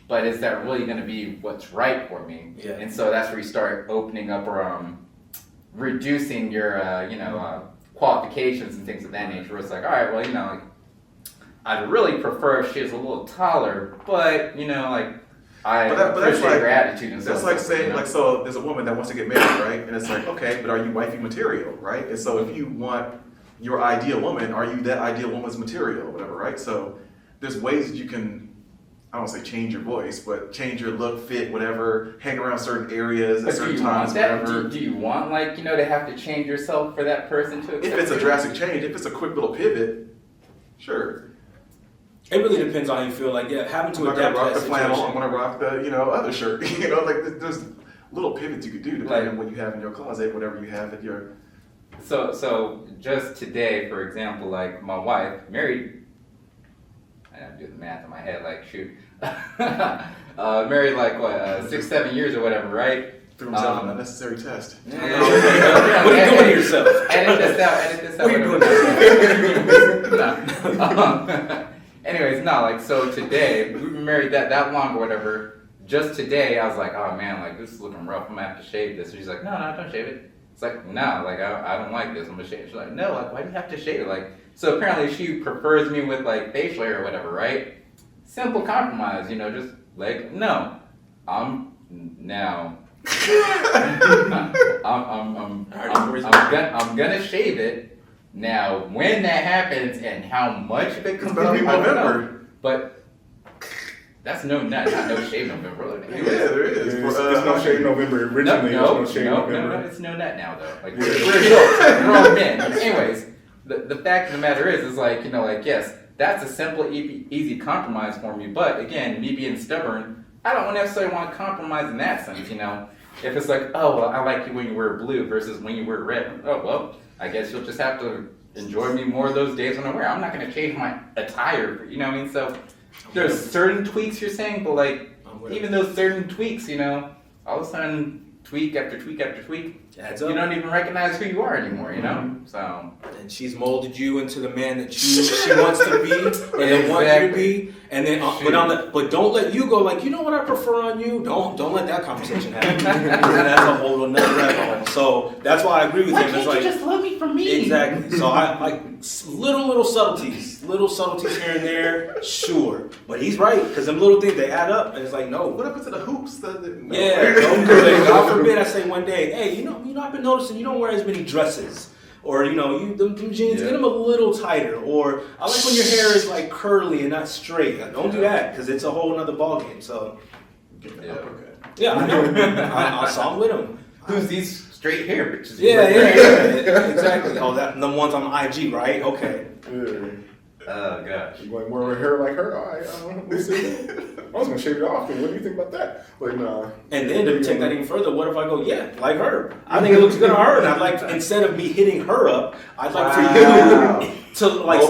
but is that really gonna be what's right for me? Yeah. And so that's where you start opening up or reducing your qualifications and things of that nature. Where it's like, all right, well, I'd really prefer if she was a little taller, but I appreciate her attitude and stuff. That's like saying, so there's a woman that wants to get married, right? And it's like, okay, but are you wifey material, right? And so if you want your ideal woman, are you that ideal woman's material, whatever, right? So there's ways that you can, I don't want to say change your voice, but change your look, fit, whatever, hang around certain areas at certain times, whatever. Do you want, to have to change yourself for that person to accept If it's a drastic change, if it's a quick little pivot, sure. It really depends on how you feel. Like, having to adapt to that situation. I'm gonna rock the, other shirt. Like there's little pivots you could do depending on what you have in your closet, whatever you have at your. So just today, for example, like my wife married. I have to do the math in my head. Like shoot, married like what 6-7 years or whatever, right? Threw himself an unnecessary test. What are you doing to yourself? Edit this out. What are you doing to yourself? Anyways, so today, we've been married that long or whatever. Just today, I was like, oh man, like this is looking rough. I'm gonna have to shave this. And she's like, no, don't shave it. It's like, no, like I don't like this. I'm gonna shave it. She's like, no, like why do you have to shave it? Like, so apparently she prefers me with like facial hair or whatever, right? Simple compromise, just like, no, I'm gonna shave it. Now, when that happens and how much of it comes out, I don't know. But that's not no shave November. Yeah, there is. It's no shave November. Originally, no shave November. No, it's no nut now though. Like we're adults, we're grown men. But anyways, the fact of the matter is like yes, that's a simple, easy compromise for me. But again, me being stubborn, I don't necessarily want to compromise in that sense, you know. If it's like, oh, well, I like you when you wear blue versus when you wear red. Oh, well, I guess you'll just have to enjoy me more of those days when I wear. I'm not going to change my attire, you know what I mean? So there's certain tweaks you're saying, but like, even those certain tweaks, you know, all of a sudden, tweak after tweak after tweak, you don't even recognize who you are anymore, you know? So. And she's molded you into the man that she wants to be, or they want you to be. And then, but don't let you go like, you know what I prefer on you? Don't let that conversation happen. That's a whole another rabbit hole. So that's why I agree with him. Can't it's like, you just love me for me? Exactly. So I like little subtleties here and there, sure. But he's right, because them little things, they add up, and it's like, no. What happened to the hoops? Don't do it. God forbid I say one day, hey, you know, I've been noticing you don't wear as many dresses. Or, you know, them jeans, get them a little tighter. Or, I like when your hair is like curly and not straight. Don't do that, because it's a whole nother ballgame. So, yeah, I know. I saw him with him. Who's these straight hair bitches? Yeah, exactly. Oh, the ones on IG, right? Okay. Yeah. Oh, gosh. You want more hair like her? All right, we'll see. I was going to shave it off. Then. What do you think about that? But nah. And then to take that even further, what if I go, yeah, like her? I think it looks good on her, and I'd like to, instead of me hitting her up, I'd like for you to like,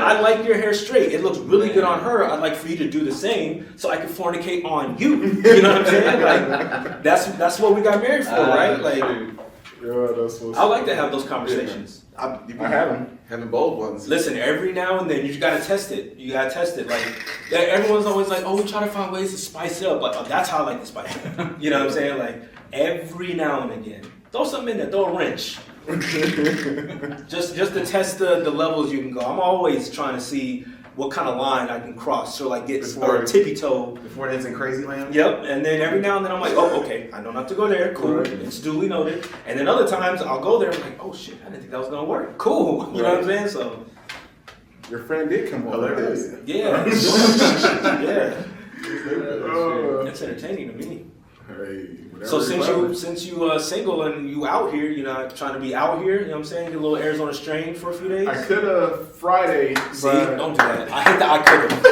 I like your hair straight. It looks really good on her. I'd like for you to do the same, so I can fornicate on you. You know what I'm saying? Like that's what we got married for, right? Like, yeah, that's what's I like to have those conversations. I have them. Having bold ones. Listen, every now and then you just gotta test it. You gotta test it. Like everyone's always like, "Oh, we try to find ways to spice it up." Like, oh, that's how I like to spice it up. You know what I'm saying? Like every now and again, throw something in there. Throw a wrench. just to test the levels you can go. I'm always trying to see what kind of line I can cross. So like get or tippy toe before it ends in crazy land. Yep. And then every now and then I'm like, oh, okay, I know not to go there. Cool. Right. It's duly noted. And then other times I'll go there and I'm like, oh shit, I didn't think that was gonna work. Cool. You know what I'm saying? So your friend did come over. Yeah. Yeah. It's entertaining to me. Hey, so since you single and you out here, you're not trying to be out here, you know what I'm saying? Get a little Arizona strain for a few days. I could have Friday. See, don't do that. I hate that I could have.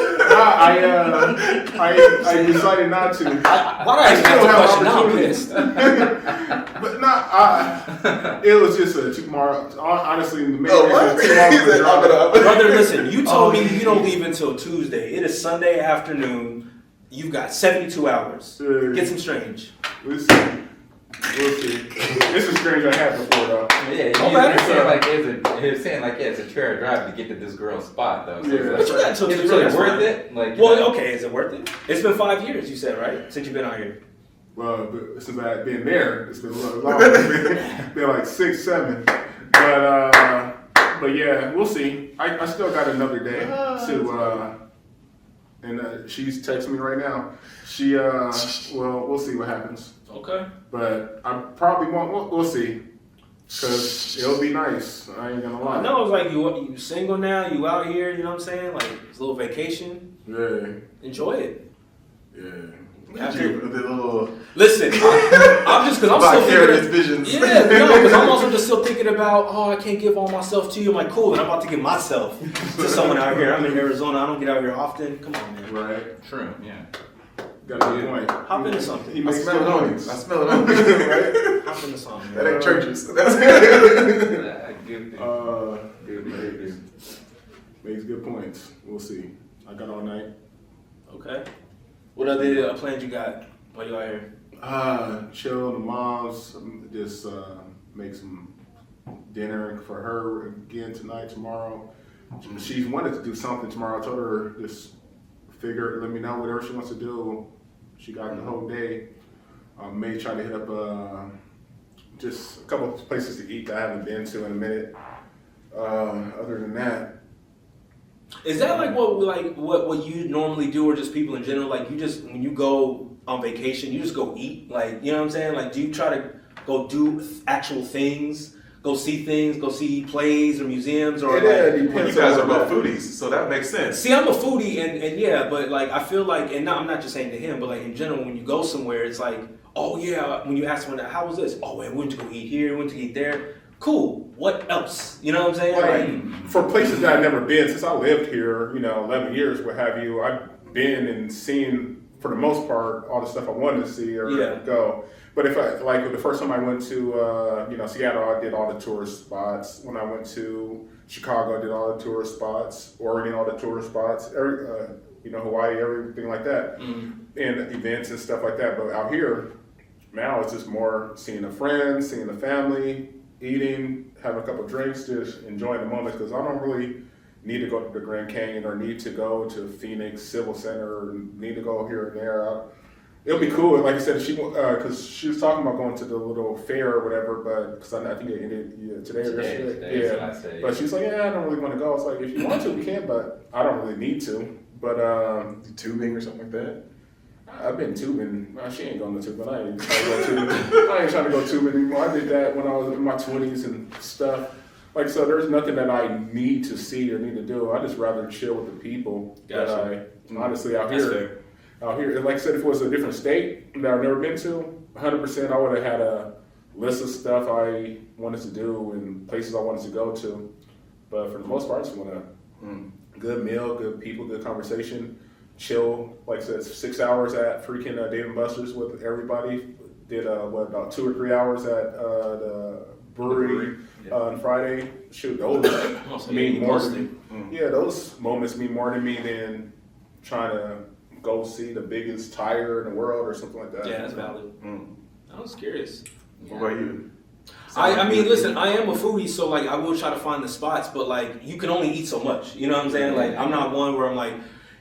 I decided not to. Why did I ask that question? Now I'm pissed. But it was just a tomorrow. Honestly, the main Brother, listen. You told me you don't leave until Tuesday. It is Sunday afternoon. You've got 72 hours. Get some strange. We'll see. This is strange I had before, though. Yeah, he was saying like it's a 2-hour drive to get to this girl's spot, though. So yeah. But you got until Tuesday. Is it really worth it? Like, okay, is it worth it? It's been 5 years, you said, right? Since you've been out here. Well, since I've been there, it's been a little long. It's been like 6, 7. But yeah, we'll see. I still got another day to. And she's texting me right now. Well, we'll see what happens. Okay. But I probably won't. We'll see. Because it'll be nice. I ain't gonna lie. I know it's like you single now, you out here, you know what I'm saying? Like, it's a little vacation. Yeah. Enjoy it. Yeah. Listen, I'm just because I'm still thinking visions. Yeah, because I'm also just still thinking about, I can't give all myself to you. I'm like, cool, and I'm about to give myself to someone out here. I'm in Arizona. I don't get out here often. Come on, man. Right. True. Yeah. Got a good point. Hop into something. I smell it on you. Right? Hop into something. That ain't churches. That's good. Makes good points. We'll see. I got all night. Okay. What other plans you got while you out here? Chill. The moms just make some dinner for her again tonight, tomorrow. She's wanted to do something tomorrow. I told her just let me know whatever she wants to do. She got the whole day. May try to hit up just a couple of places to eat that I haven't been to in a minute. Other than that. Is that like what you normally do, or just people in general? Like you just when you go on vacation, you just go eat. Like you know what I'm saying? Like do you try to go do actual things, go see things, go see plays or museums, or you guys are both foodies, so that makes sense. See, I'm a foodie, and yeah, but like I feel like, and I'm not just saying to him, but like in general, when you go somewhere, it's like, oh yeah, when you ask someone, how was this? Oh, man, we went to go eat here, we went to eat there. Cool. What else? You know what I'm saying? Like, for places that I've never been, since I lived here, 11 years, what have you, I've been and seen, for the most part, all the stuff I wanted to see or go. But if the first time I went to, Seattle, I did all the tourist spots. When I went to Chicago, I did all the tourist spots. Oregon, all the tourist spots. Hawaii, everything like that. And events and stuff like that. But out here, now it's just more seeing the friends, seeing the family, eating, having a couple drinks, just enjoying the moment. Because I don't really need to go to the Grand Canyon or need to go to Phoenix Civil Center or need to go here and there. It'll be cool. Like I said, because she was talking about going to the little fair or whatever, but because I think it ended today or yesterday. Yeah. But she's like, I don't really want to go. I was like, if you want to, we can, but I don't really need to. But tubing or something like that. I've been tubing. She ain't going to tubing. I ain't trying to go tubing. I ain't trying to go tubing anymore. I did that when I was in my 20s and stuff. Like, so there's nothing that I need to see or need to do. I just rather chill with the people. Gotcha. Honestly, out here, like I said, if it was a different state that I've never been to, 100% I would have had a list of stuff I wanted to do and places I wanted to go to. But for the most part, I just want a good meal, good people, good conversation, chill. Like I said, 6 hours at freaking Dave & Buster's with everybody. Did about 2 or 3 hours at the brewery on Friday. Shoot, those mean more to me. Yeah, those moments mean more to me than trying to go see the biggest tire in the world or something like that. Yeah, that's valid. I was curious. What about you? I mean, listen, I am a foodie, so like I will try to find the spots, but like you can only eat so much. You know what I'm saying? Like I'm not one where I'm like,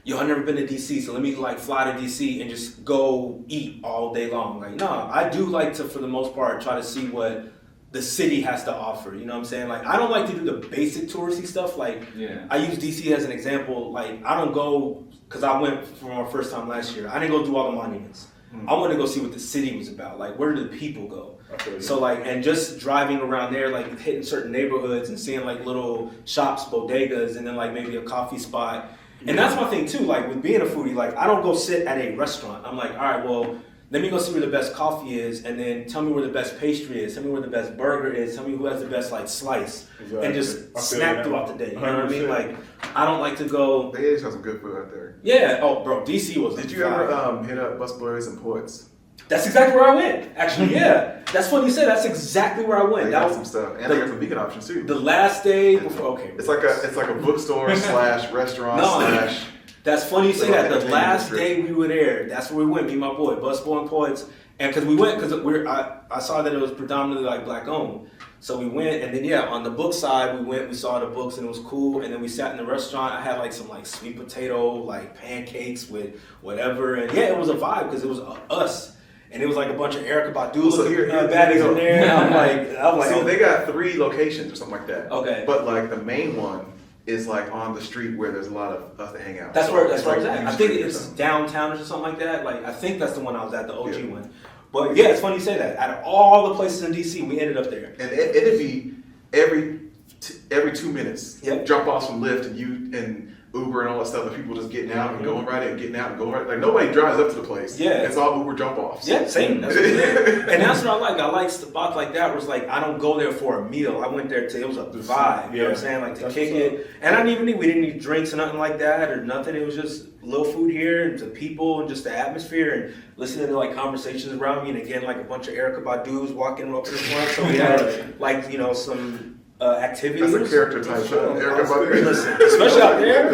yo, I've never been to DC, so let me like fly to DC and just go eat all day long. Like, no, I do like to, for the most part, try to see what the city has to offer. You know what I'm saying? Like, I don't like to do the basic touristy stuff. Like, I use DC as an example. Like, I don't go, because I went for my first time last year. I didn't go do all the monuments. I wanted to go see what the city was about. Like, where do the people go? So, like, and just driving around there, like, hitting certain neighborhoods and seeing, like, little shops, bodegas, and then, like, maybe a coffee spot. And that's my thing, too. Like, with being a foodie, like, I don't go sit at a restaurant. I'm like, all right, well, let me go see where the best coffee is, and then tell me where the best pastry is, tell me where the best burger is, tell me who has the best like slice, and just snack throughout the day. You know what I mean? Like, I don't like to go. They just have some good food out there. Yeah. Oh, bro, DC was. Did you ever hit up Busboys and Ports? That's exactly where I went. Actually, yeah. That's funny you said. That's exactly where I went. They that got was some stuff, and they got some vegan options too. The last day before. Okay. It's like a bookstore slash restaurant slash. That's funny you say that. The last day we were there, that's where we went. Me and my boy, Busboy and Poets. And because we went, because I saw that it was predominantly like black owned. So we went, and then on the book side, we saw the books, and it was cool. And then we sat in the restaurant. I had like some like sweet potato, like pancakes with whatever. And it was a vibe because it was us. And it was like a bunch of Erykah Badu baddies in there. And I'm like, so they got 3 locations or something like that. Okay. But like the main one is like on the street where there's a lot of us to hang out. That's where I was at. I think it's downtown or something like that. Like I think that's the one I was at, the OG one. But it's funny you say that. Out of all the places in DC, we ended up there. And it'd be every 2 minutes. Drop offs from Lyft and Uber and all that stuff, and people just getting out and going right in, getting out and going right. Like nobody drives up to the place. It's all Uber drop offs. Yeah, same. That's what and that's what I like. I like spots like that where it's like I don't go there for a meal. I went there it was a vibe. You know what I'm saying? Like to kick it. And we didn't need drinks or nothing like that or nothing. It was just a little food here and the people and just the atmosphere and listening to like conversations around me. And again, like a bunch of Erykah Badu's walking up to the front. So we had like some activities. That's a character type show. Erykah Badu. Listen, especially out there.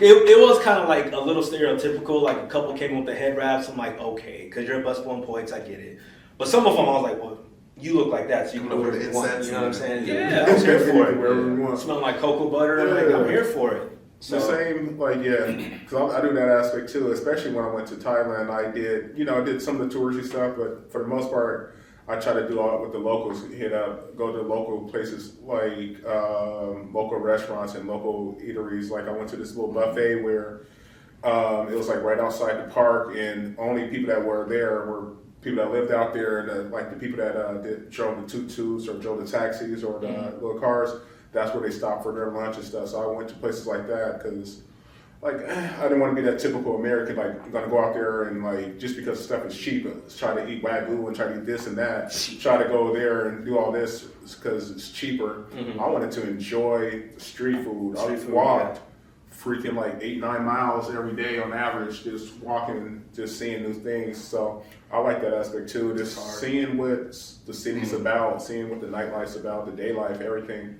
It was kind of like a little stereotypical. Like a couple came with the head wraps. I'm like, okay, because you're a Busboy and Poets, I get it. But some of them, I was like, well, you look like that, so you can do whatever you want. You know what I'm saying? Yeah, I was here for it. Wherever we want. Smelling like cocoa butter. I'm here for it. So. The same, because I do that aspect too. Especially when I went to Thailand, I did some of the touristy stuff, but for the most part, I try to do all with the locals. Go to local places like local restaurants and local eateries. Like I went to this little buffet where it was like right outside the park, and only people that were there were people that lived out there, and like the people that drove the tuk-tuks or drove the taxis or the little cars. That's where they stopped for their lunch and stuff. So I went to places like that because I didn't want to be that typical American, like, I'm going to go out there and, like, just because stuff is cheap, try to eat Wagyu and try to eat this and that, try to go there and do all this because it's cheaper. I wanted to enjoy street food. I walked freaking like 8-9 miles every day on average, just walking, just seeing new things. So I like that aspect too, just seeing what the city's about, seeing what the nightlife's about, the day life, everything.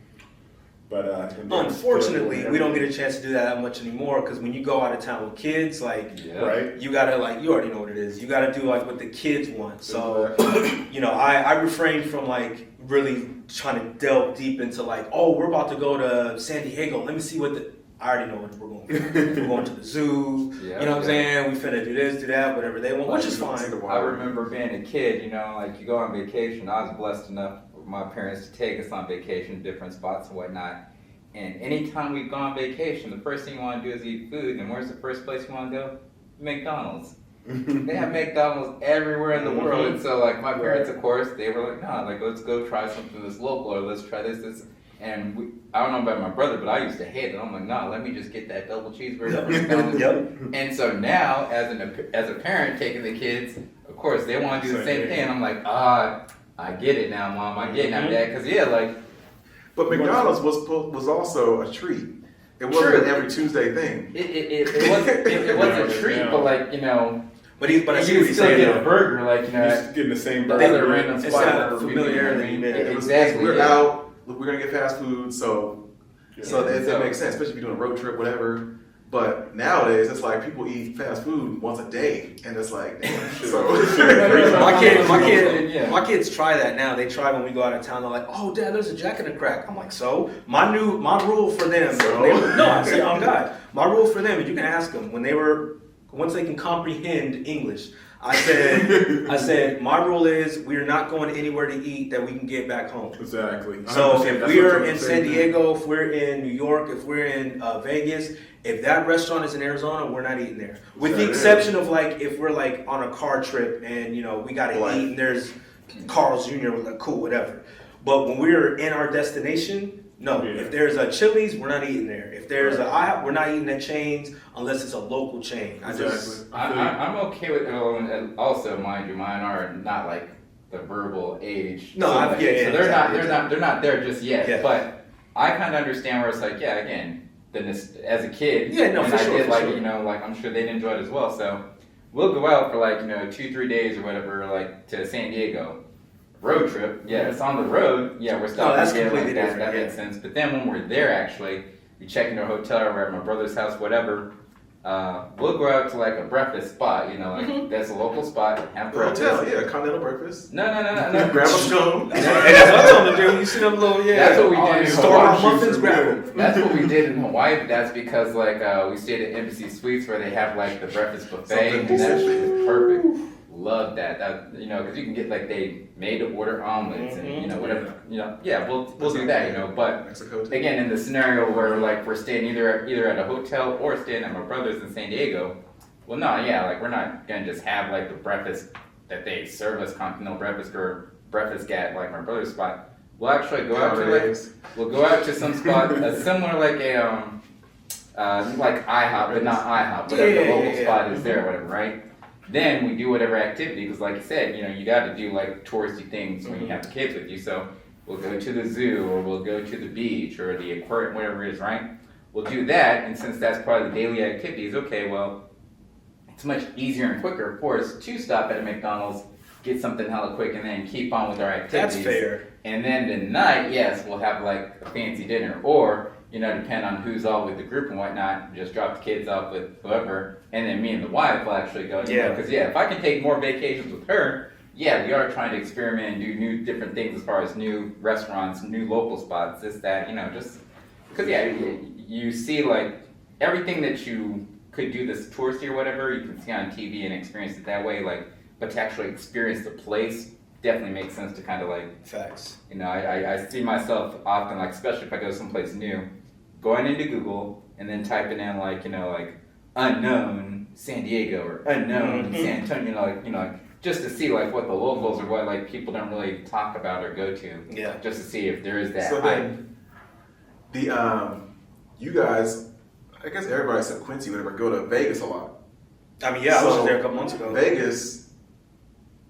But unfortunately, we don't get a chance to do that much anymore because when you go out of town with kids, like, right, you gotta, like, you already know what it is. You gotta do like what the kids want. So, you know, I refrain from like really trying to delve deep into like, oh, we're about to go to San Diego. Let me see what I already know what we're going for. We're going to the zoo. You know what I'm saying? We finna do this, do that, whatever they want, which is fine. I remember being a kid, you know, like you go on vacation. I was blessed enough for my parents to take us on vacation, different spots and whatnot. And anytime we go on vacation, the first thing you want to do is eat food. And where's the first place you want to go? McDonald's. They have McDonald's everywhere in the world. And so, like, my parents, of course, they were like, nah, like, let's go try something that's local, or let's try this. And I don't know about my brother, but I used to hate it. I'm like, nah, let me just get that double cheeseburger. And so now, as a parent taking the kids, of course, they want to do the same thing. And I'm like, I get it now, Mom. I get it now, Dad. Because, But McDonald's was also a treat. It wasn't an every Tuesday thing. It wasn't a treat, but like, you know. But I see what you he's still saying. get a burger, like, you know. just getting the same The burger. other random It's spot. that familiarity. Exactly. We're out. We're gonna get fast food, so it makes sense, especially if you're doing a road trip, whatever. But nowadays, it's like people eat fast food once a day, and it's like, damn. So my kids try that now. They try when we go out of town. They're like, "Oh, Dad, there's a Jack in the Crack." I'm like, "So my rule for them." I say, "Oh God." My rule for them, and you can ask them once they can comprehend English. I said, my rule is we're not going anywhere to eat that we can get back home. Exactly. So if we're in San Diego, if we're in New York, if we're in Vegas, if that restaurant is in Arizona, we're not eating there. With the exception of like if we're like on a car trip and, you know, we got to eat and there's Carl's Jr. We're like, cool, whatever. But when we're in our destination, no. Yeah. If there's a Chili's, we're not eating there. If there's a IHOP, we're not eating at chains unless it's a local chain. I'm okay with it. And also, mind you, mine are not like the verbal age. No, so they're not there just yet. Yeah. But I kind of understand where it's like, again, as a kid, you know, like I'm sure they'd enjoy it as well. So we'll go out for like 2-3 days or whatever, like to San Diego. Road trip, it's on the road. We're stopping. That's completely different. That makes sense. But then when we're there, actually, we check into a hotel or we're at my brother's house, whatever. We'll go out to like a breakfast spot. You know, like that's a local spot. Have breakfast. Hotel, continental breakfast. No. Grab a scone. That's what I'm telling you, you see them little That's what we did in Hawaii. Muffins, grab them. That's what we did in Hawaii. But that's because like we stayed at Embassy Suites where they have like the breakfast buffet, and that shit is perfect. Love that because you can get like they made to order omelets and whatever we'll do that but again in the scenario where like we're staying either at a hotel or staying at my brother's in San Diego, we're not gonna just have like the breakfast that they serve us, continental breakfast or breakfast at like my brother's spot. We'll actually go out to some spot similar like a like IHOP but not IHOP, whatever the local spot is there or whatever, right? Then we do whatever activity, because like you said, you got to do like touristy things when you have the kids with you. So we'll go to the zoo, or we'll go to the beach, or the aquarium, whatever it is, right? We'll do that, and since that's part of the daily activities, okay, well, it's much easier and quicker for us to stop at a McDonald's, get something hella quick, and then keep on with our activities. That's fair. And then tonight, yes, we'll have like a fancy dinner, or depend on who's all with the group and whatnot, just drop the kids off with whoever, and then me and the wife will actually go. Because if I can take more vacations with her, we are trying to experiment and do new different things as far as new restaurants, new local spots, this, that, just because you see like everything that you could do this touristy or whatever, you can see on TV and experience it that way, like, but to actually experience the place definitely makes sense to kind of like facts. I see myself often, like especially if I go someplace new, going into Google and then typing in like like unknown San Diego or unknown San Antonio, just to see like what the locals or what like people don't really talk about or go to. Yeah. Just to see if there is that so hype. Then, you guys I guess everybody except Quincy would ever go to Vegas a lot. I mean, yeah, I was there a couple months ago. Vegas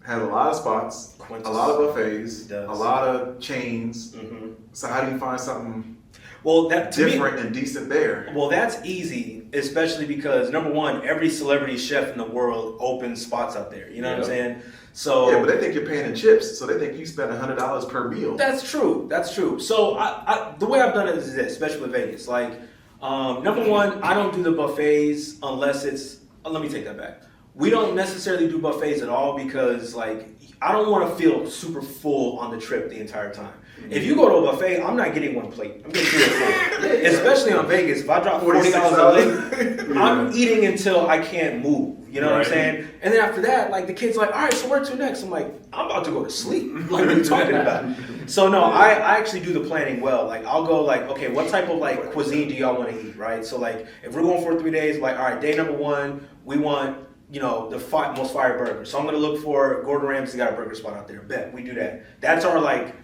has a lot of spots, Quintus. a lot of buffets, It does. a lot of chains. Mm-hmm. So how do you find something Well, that to different me, and decent there? well, that's easy, especially because number one, every celebrity chef in the world opens spots out there. You know what I'm saying? So Yeah, but they think you're paying in chips, so they think you spend $100 per meal. that's true. That's true. So I the way I've done it is this, especially with Vegas. Like, number one, I don't do the buffets unless it's. Let me take that back. We don't necessarily do buffets at all because, like, I don't want to feel super full on the trip the entire time. If you go to a buffet, I'm not getting one plate. I'm getting 3 or 4. Especially on Vegas. If I drop $40 a leg, I'm eating until I can't move. You know what I'm saying? And then after that, like, the kid's like, all right, so where to next? I'm like, I'm about to go to sleep. Like, what are you talking about? So, no, I actually do the planning well. Like, I'll go, like, okay, what type of, like, cuisine do y'all want to eat, right? So, like, if we're going for 3 days, like, all right, day number 1, we want, you know, the most fire burger. So I'm going to look for Gordon Ramsay got a burger spot out there. Bet, we do that. That's our, like,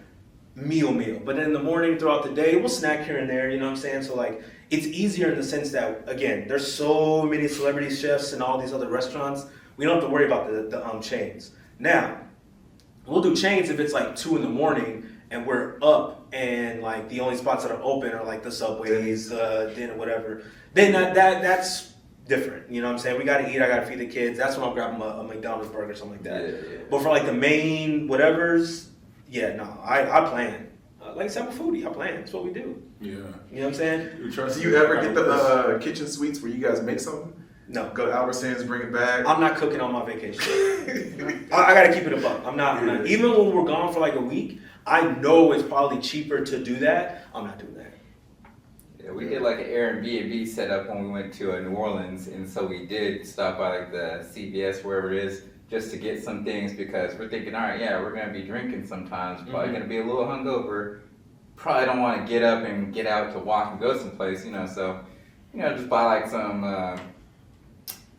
meal. But then in the morning, throughout the day, we'll snack here and there, you know what I'm saying? So, like, it's easier in the sense that, again, there's so many celebrity chefs and all these other restaurants. We don't have to worry about the chains. Now, we'll do chains if it's like 2 in the morning and we're up and like the only spots that are open are like the Subways, dinner, whatever. Then that's different. You know what I'm saying? We gotta eat, I gotta feed the kids. That's when I'll grab a McDonald's burger or something like that. Yeah. But for like the main whatevers, yeah, no, I plan. Like I said, I'm a foodie, I plan. That's what we do. Yeah. You know what I'm saying? Do you ever get the kitchen suites where you guys make something? No. Go to Albertsons, bring it back? I'm not cooking on my vacation. I gotta keep it a buck. I'm not. Even when we're gone for like a week, I know it's probably cheaper to do that. I'm not doing that. Yeah, we did like an Airbnb setup when we went to New Orleans, and so we did stop by like the CVS, wherever it is, just to get some things because we're thinking, all right, yeah, we're gonna be drinking sometimes, probably gonna be a little hungover, probably don't want to get up and get out to walk and go someplace, you know, so, you know, just buy like some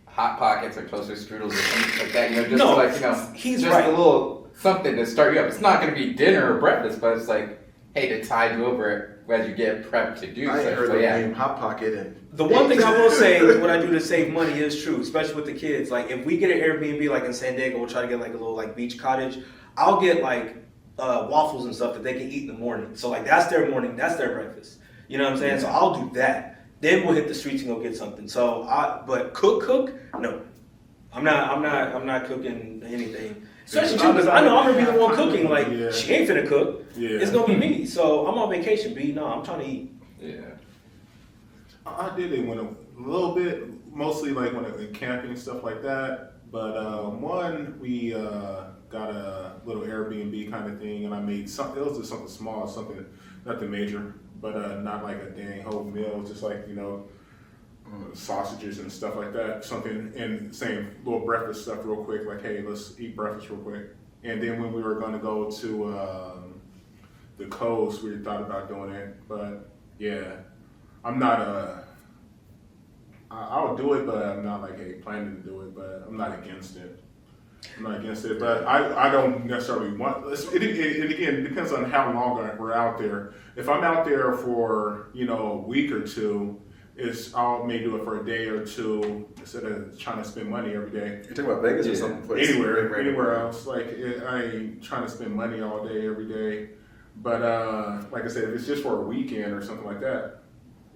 Hot Pockets or toaster strudels or something like that, you know, just like, you know, he's just right. a little something to start you up. It's not gonna be dinner or breakfast, but it's like, hey, to tide you over as you get prepped to do I ain't so. heard So, of the yeah. name Hot Pocket. And The one thing I will say, what I do to save money is true, especially with the kids. Like if we get an Airbnb like in San Diego, we'll try to get like a little like beach cottage. I'll get like waffles and stuff that they can eat in the morning. So like that's their morning, that's their breakfast. You know what I'm saying? So I'll do that. Then we'll hit the streets and go get something. So but cook, no. I'm not cooking anything. Especially too, because I know I'm gonna be the one cooking. Like she ain't finna cook. Yeah. It's gonna be me. So I'm on vacation, B. No, I'm trying to eat. Yeah. I did it when a little bit, mostly like when I went camping and stuff like that. But one, we got a little Airbnb kind of thing, and I made something. It was just something small, something nothing major, but not like a dang whole meal. Just like sausages and stuff like that. Something and same little breakfast stuff real quick. Like, hey, let's eat breakfast real quick. And then when we were going to go to the coast, we thought about doing it, but yeah. I'm not I'll do it, but I'm not like planning to do it, but I'm not against it. But I don't necessarily want, it again, it depends on how long we're out there. If I'm out there for, a week or two, I may do it for a day or two instead of trying to spend money every day. You're talking about Vegas or some place? Anywhere else. Like, I ain't trying to spend money all day, every day. But like I said, if it's just for a weekend or something like that,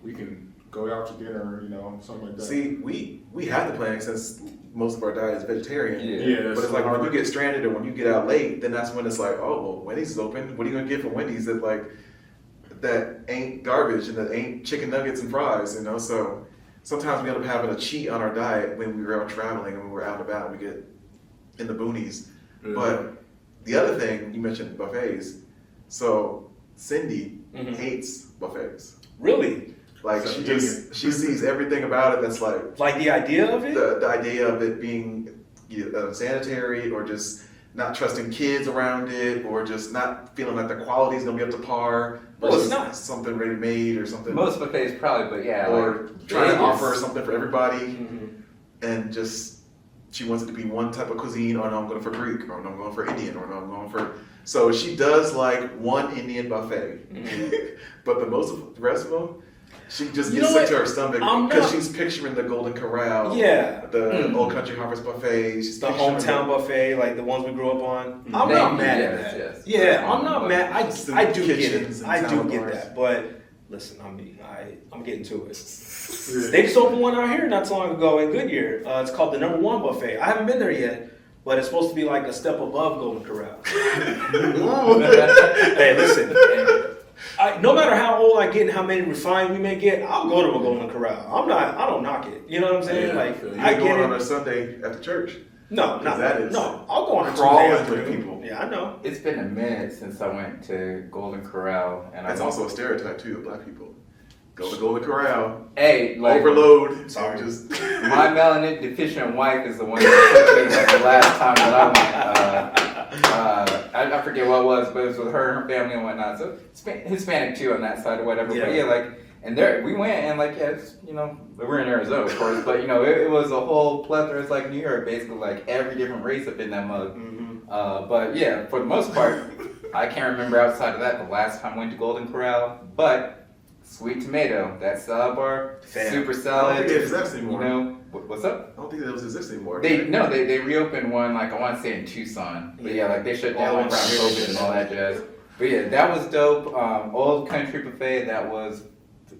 we can go out to dinner, something like that. See, we have the plan since most of our diet is vegetarian. Yeah. But it's like when you get stranded or when you get out late, then that's when it's like, oh, well, Wendy's is open. What are you gonna get from Wendy's that ain't garbage and that ain't chicken nuggets and fries, So sometimes we end up having a cheat on our diet when we were out traveling and when we're out and about and we get in the boonies. Yeah. But the other thing, you mentioned buffets. So Cindy hates buffets. Really? Like she sees everything about it that's like the idea of it? The idea of it being sanitary or just not trusting kids around it or just not feeling like the quality is going to be up to par. Well, it's not. Something ready-made or something. Most buffets probably, but yeah. Or like trying to Vegas. offer something for everybody Mm-hmm. and just she wants it to be one type of cuisine. Or no, I'm going for Greek. Or no, I'm going for Indian. Or no, I'm going for... So she does like one Indian buffet. Mm-hmm. But the rest of them, She just You gets know sick to what? her stomach I'm because not- she's picturing the Golden Corral, Yeah. the Old Country Harvest buffet. She's The picturing hometown buffet, like the ones we grew up on. I'm Thank not you, mad at yes, that. yes. Yeah, I'm not mad. Just the I do get it. kitchens and I do salad get bars. that. But listen, I'm getting to it. They just opened one out here not so long ago in Goodyear. It's called the Number One Buffet. I haven't been there yet, but it's supposed to be like a step above Golden Corral. Hey, listen. No matter how old I get and how many refined we may get, I'll go to a Golden Corral. I don't knock it. You know what I'm saying? Yeah, like, you I ain't get going on it. a Sunday after church. No, not that is no. I'll go on a crawling Tuesday through afternoon. people. Yeah, I know. It's been a minute since I went to Golden Corral, and That's also a stereotype too of black people. Go to Golden Corral, hey, like overload. Sorry. Just my melanin deficient wife is the one that took me like the last time that I went. I forget what it was, but it was with her and her family and whatnot. So Hispanic too on that side or whatever. Yeah. But yeah, like, and there we went and like, yeah, it's, you know, we're in Arizona of course, but you know, it was a whole plethora. It's like New York, basically, like every different race up in that mug. But yeah, for the most part, I can't remember outside of that the last time I went to Golden Corral, but. Sweet tomato, that salad bar, Fam. super I don't salad. think it exists You anymore. know, what's up? I don't think those exist anymore. They reopened one, like I want to say in Tucson, but yeah, like they shut down Oh, like around COVID and all that jazz. But yeah, that was dope. Old Country Buffet, that was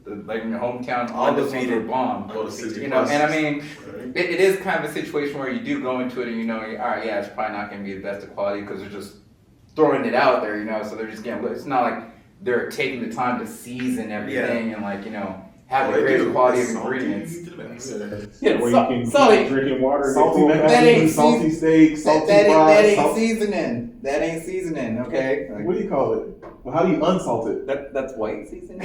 like in your hometown. All those ones were bomb. Go to 60 You know, plus. and I mean, Right. it is kind of a situation where you do go into it and you know, all right, yeah, it's probably not going to be the best of quality because they're just throwing it out there, you know. So they're just getting. It's not like they're taking the time to season everything and like, you know, have the They greatest do. quality of It's salty ingredients. to the max. Yeah, Where so- you can salty. keep drinking water, Salty get full mac- that ain't pasties, salty steak, salty fries. seasoning. That ain't seasoning, okay? Like, What do you call it? Well, how do you unsalt it? that's white seasoning.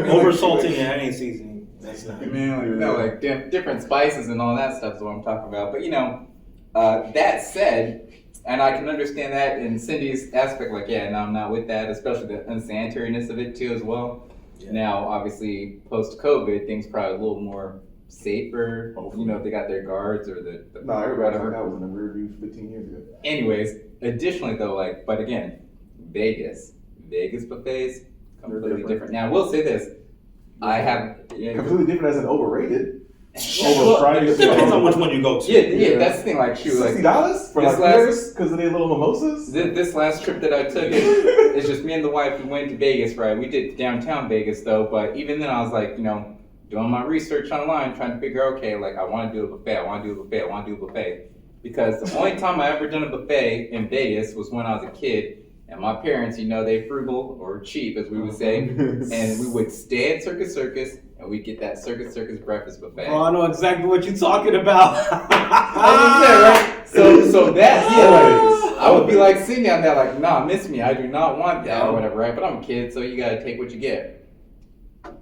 Over salting and ain't seasoning. That's not. No, like different spices and all that stuff is what I'm talking about. But you know, that said, and I can understand that in Cindy's aspect, like, yeah, no, I'm not with that, especially the unsanitariness of it too as well. Yeah. Now, obviously, post-COVID, things probably a little more safer. You know, if they got their guards or the No, everybody whatever. thought that was in the rear view 15 years ago. Anyways, additionally though, like, but again, Vegas buffets, completely different. Now, I will say this, I have Completely different as an overrated. Well, Overpriced. Depends on which one you go to. yeah, that's the thing. Like, shoot, like $60 for this like last- beers because of their little mimosas. this last trip that I took, it's just me and the wife. We went to Vegas, right? We did downtown Vegas though, but even then, I was like, you know, doing my research online, trying to figure out, okay, like I want to do a buffet, because the only time I ever done a buffet in Vegas was when I was a kid. And my parents, you know, they frugal or cheap, as we would say, and we would stay at Circus and we'd get that Circus breakfast buffet. Bro, I know exactly what you're talking about. Right? So that, yeah, I would be like sitting down there like, nah, miss me, I do not want that or whatever, right? But I'm a kid, so you gotta take what you get.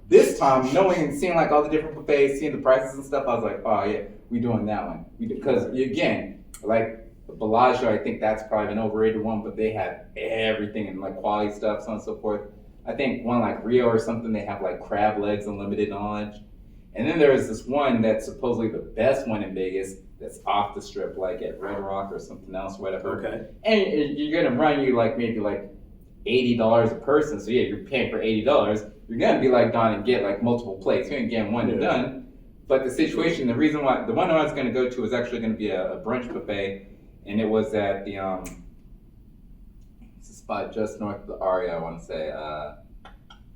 This time, knowing and seeing like all the different buffets, seeing the prices and stuff, I was like, oh yeah, we doing that one. Because again, like Bellagio, I think that's probably an overrated one, but they have everything and like quality stuff, so on and so forth. I think one like Rio or something, they have like crab legs, unlimited knowledge. And then there is this one that's supposedly the best one in Vegas that's off the strip, like at Red Rock or something else, whatever. Okay. And you're gonna run you like maybe like $80 a person. So yeah, you're paying for $80. You're gonna be like Don and get like multiple plates. You ain't getting one and done. But the situation, the reason why, the one I was gonna go to was actually gonna be a brunch buffet, and it was at the it's a spot just north of the Aria, I want to say.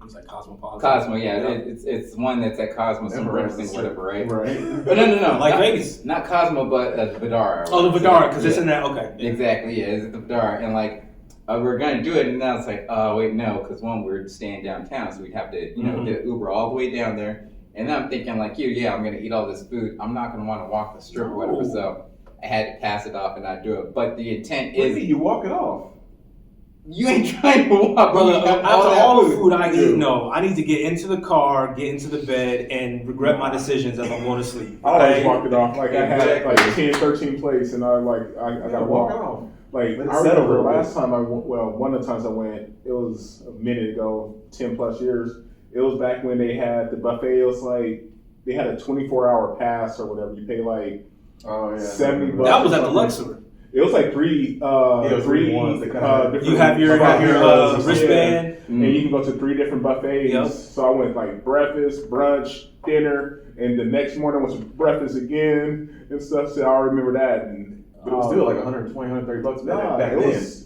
It's like Cosmopolitan. Cosmo, yeah, it's one that's at Cosmo, some brunch thing, whatever, right? Right. But no, Like not, Vegas. not Cosmo, but Vidara. Oh, the Vidara, because it's in that. Okay. Exactly, yeah, it's at the Vidara, and like we were gonna do it, and then I was like, oh wait, no, because one, we're staying downtown, so we'd have to, you know, get Uber all the way down there. And then I'm thinking like you, I'm gonna eat all this food. I'm not gonna want to walk the strip or whatever, so I had to pass it off and not do it. But the intent What is, do you mean, you walk it off? you ain't trying to walk. Brother, when you have after that all the food I eat, no, I need to get into the car, get into the bed, and regret my decisions as I'm going to sleep. I always Okay? walk it off. Like I had like 10, 13 plates, and I gotta walk it off. Like Let it I settle remember a little last time one of the times I went, it was a minute ago, 10 plus years. It was back when they had the buffet. It was like they had a 24-hour pass or whatever. You pay like Oh yeah. $70. That was at the or something. Luxor. It was like three ones that kinda- different. You have your buffets. wristband. And you can go to 3 different buffets. Yep. So I went like breakfast, brunch, dinner, and the next morning was breakfast again and stuff. So I remember that. And But it was still like 120, 130 bucks Nah, back it then. was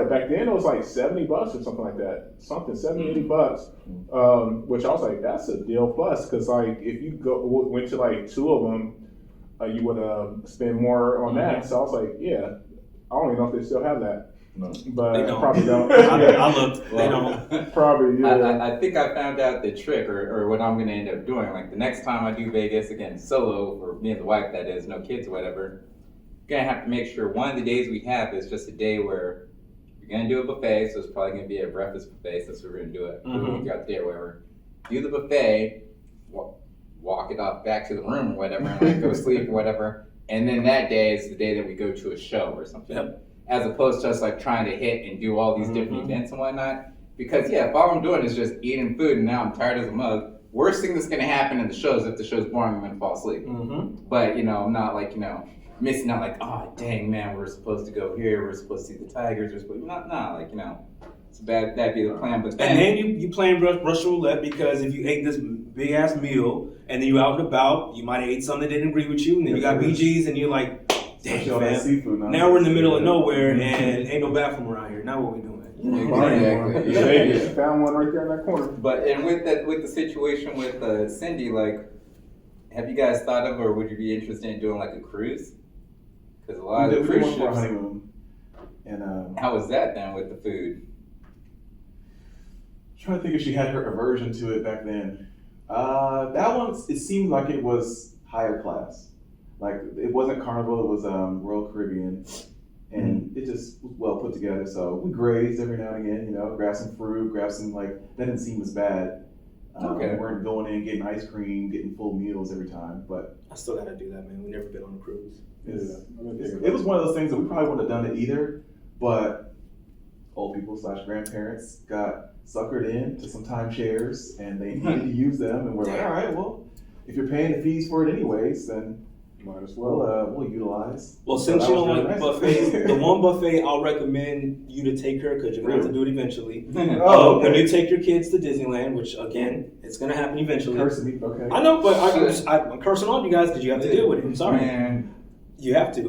back then it was like $70 or something like that. Something $70, $80. Which I was like, that's a deal plus because like if you went to like 2 of them, you would spend more on that. So I was like, yeah, I don't even know if they still have that. No. But They don't. probably don't. I looked. They don't. Probably, yeah. I think I found out the trick or what I'm gonna end up doing. Like the next time I do Vegas again solo, for me and the wife, that is, no kids or whatever, gonna have to make sure one of the days we have is just a day where we're gonna do a buffet, so it's probably gonna be a breakfast buffet since we're gonna do it throughout the day or whatever. Do the buffet, walk it off back to the room or whatever, and like go sleep or whatever. And then that day is the day that we go to a show or something. Yep. As opposed to us like trying to hit and do all these different events and whatnot. Because if all I'm doing is just eating food and now I'm tired as a mug, worst thing that's gonna happen in the show is if the show's boring, I'm gonna fall asleep. But I'm not like, missing out like, oh dang man, we're supposed to go here, we're supposed to see the Tigers, we're supposed it's bad, that'd be the plan. But And then you playing Russian roulette because if you ate this big ass meal and then you out and about, you might have ate something that didn't agree with you, and then you got BGs and you're like, dang man, seafood, now we're in the middle of nowhere and ain't no bathroom around here. Now what we doing? Exactly. Vegas, found one right there in that corner. But and with the situation with Cindy, like, have you guys thought of, or would you be interested in doing like a cruise? Because a lot of the cruise went for a ships. honeymoon. And How was that then with the food? trying to think if she had her aversion to it back then. That one, it seemed like it was higher class. Like it wasn't Carnival, it was Royal Caribbean, and it just was well put together. So we grazed every now and again, grab some fruit, grab some that didn't seem as bad. Okay. We weren't going in getting ice cream, getting full meals every time, but I still gotta do that, man. We never been on a cruise. it was one of those things that we probably wouldn't have done it either. But old people / grandparents got suckered into some timeshares, and they needed to use them, and we're like, all right, well, if you're paying the fees for it anyways, then Might as well. we'll utilize. Well, So since that you was don't really like nice. buffets, the one buffet I'll recommend you to take her because you're going to have to do it eventually. Oh, okay. When you take your kids to Disneyland, which again, it's going to happen eventually. Cursing me, okay. I know, but I'm cursing on you guys because you have to deal with it. I'm sorry. Man. You have to.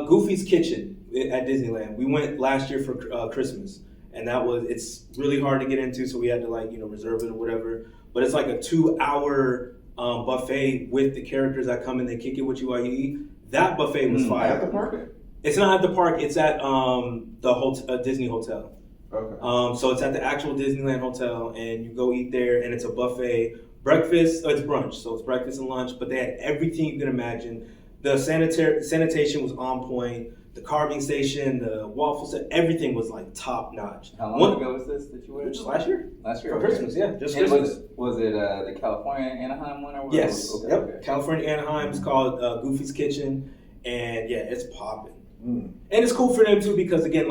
Goofy's Kitchen at Disneyland. We went last year for Christmas, and it's really hard to get into, so we had to reserve it or whatever. But it's like a 2-hour buffet with the characters that come and they kick it with you while you eat. That buffet was fire. At the park? It's not at the park. It's at the Disney Hotel. Okay. So it's at the actual Disneyland Hotel, and you go eat there, and it's a buffet. Breakfast, it's brunch, so it's breakfast and lunch, but they had everything you can imagine. The sanitation was on point. The carving station, the waffle set, everything was like top notch. How long ago was this that you went? Just last year. Last year. For okay. Christmas, yeah. Just And Christmas. was it the California Anaheim one or what? Yes. Okay, Yep. okay. California Anaheim is called Goofy's Kitchen, and yeah, it's popping. Mm. And it's cool for them too because again,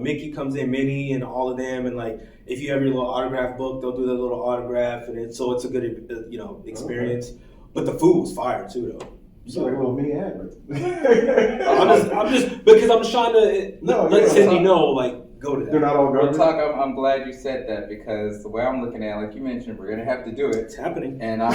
Mickey comes in, Minnie, and all of them, and if you have your little autograph book, they'll do their little autograph, and so it's a good experience. Okay. But the food was fire too, though. So like a little mini ad, I'm just because I'm trying to let Cindy know, go to that. They're not all Real garbage. talk, I'm glad you said that because the way I'm looking at it, like you mentioned, we're going to have to do it. It's happening. And I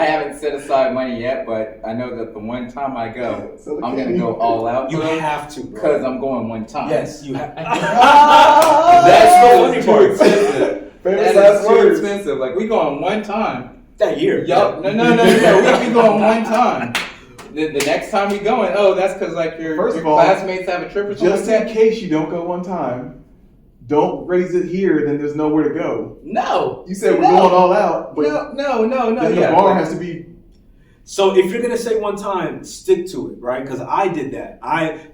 haven't set aside money yet, but I know that the one time I go, I'm going to go all out. You have to, because I'm going one time. Yes, you have. That's the funny part. Expensive. Famous That is last too words. expensive. Like we going one time. That year. Yup. No. We going one time. The next time we going, that's because your First of all, classmates have a trip or something Just like in that. case you don't go one time, don't raise it here, then there's nowhere to go. No. You said we're going all out, but No. then the bar has to be. So if you're gonna say one time, stick to it, right? Because I did that. I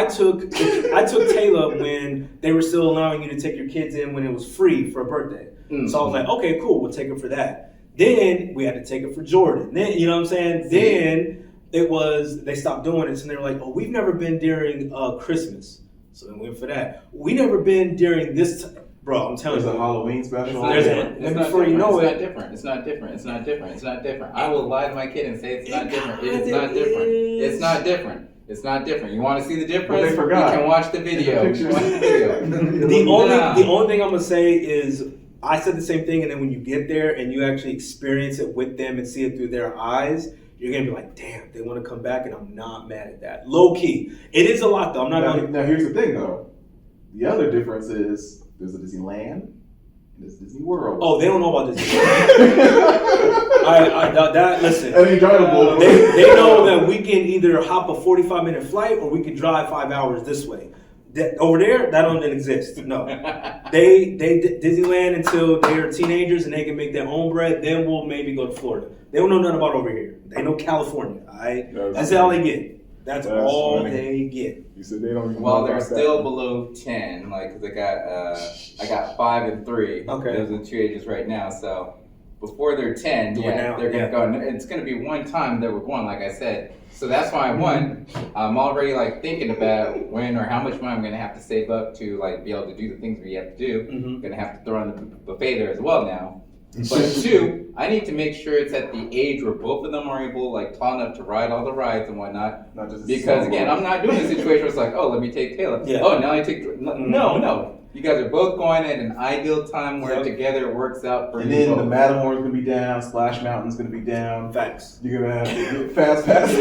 took Taylor when they were still allowing you to take your kids in when it was free for a birthday. Mm-hmm. So I was like, okay, cool, we'll take her for that. Then we had to take her for Jordan. Then you know what I'm saying? Then they stopped doing it, and they were like, we've never been during Christmas. So then we went for that. We never been during this time. Bro, I'm telling you. There's a Halloween special. It's not different. I will lie to my kid and say it's not different. It is not different. It's not different. It's not different. You want to see the But difference? they forgot. You can watch the video. The pictures. Watch the video. The Nah. only thing I'm gonna say is I said the same thing, and then when you get there and you actually experience it with them and see it through their eyes, you're gonna be like, damn, they want to come back, and I'm not mad at that. Low key, it is a lot though. I'm not gonna. Now here's the thing though. The other difference is there's a Disneyland and there's Disney World. Oh, they don't know about this. That listen. And enjoyable. They know that we can either hop a 45-minute flight or we can drive 5 hours this way. Over there, that don't exist. No, they Disneyland until they're teenagers and they can make their own bread. Then we'll maybe go to Florida. They don't know nothing about over here. They know California. All right, that's all they get. That's all funny. they get. You said they don't even Well, know they're about still that. below 10, like, cause I got 5 and 3. Okay. Those are the 2 ages right now. So before they're 10, Do it now, they're gonna go. And it's gonna be one time that we're going, like I said. So that's why I'm already like thinking about when or how much money I'm gonna have to save up to like be able to do the things we have to do. Mm-hmm. I'm gonna have to throw in the buffet there as well now. But 2, I need to make sure it's at the age where both of them are able, like, tall enough to ride all the rides and whatnot. Not just Because again, I'm not doing a situation where it's like, oh, let me take Taylor. Yeah. Oh, now I take. No. You guys are both going at an ideal time where together it works out for And you then both. the Matterhorn's gonna be down, Splash Mountain's gonna be down. Facts. You're gonna have to get fast pass.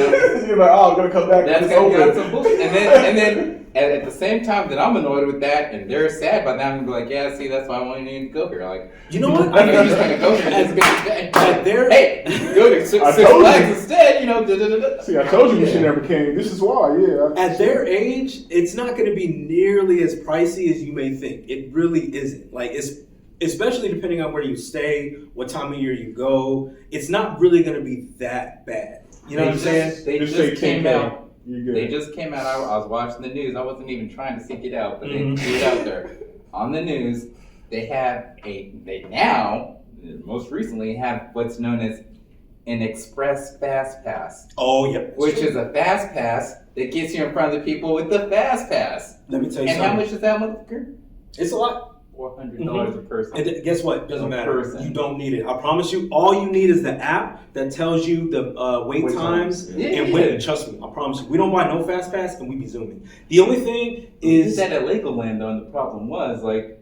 You're like, oh, I'm gonna come back. That's It's gonna open. get some bullshit. And then at the same time that I'm annoyed with that and they're sad by that, I'm gonna be like, yeah, see, that's why I want you to go here. Like, You know what? I'm just gonna go here. And it's gonna At their hey, go to Six I Six told Flags you. instead. You know. Da-da-da-da. See, I told you we should never came. This is why, yeah. At their age, it's not going to be nearly as pricey as you may think. It really isn't. Like, it's especially depending on where you stay, what time of year you go. It's not really going to be that bad. You know what I'm saying? They Just say just came 10K. out. You're good. They just came out. I was watching the news. I wasn't even trying to seek it out, but they threw it out there on the news. They now most recently have what's known as an Express Fast Pass, Oh, yeah. which is a fast pass that gets you in front of the people with the fast pass. Let me tell you And how something. much is that, motherfucker? It's a lot. $400 a person. And guess what? Doesn't Per matter. person. You don't need it. I promise you. All you need is the app that tells you the wait Wait times. times. Yeah. And wait, trust me, I promise you. We don't buy no fast pass and we be zooming. The only thing We did is that at Legoland though, and the problem was like,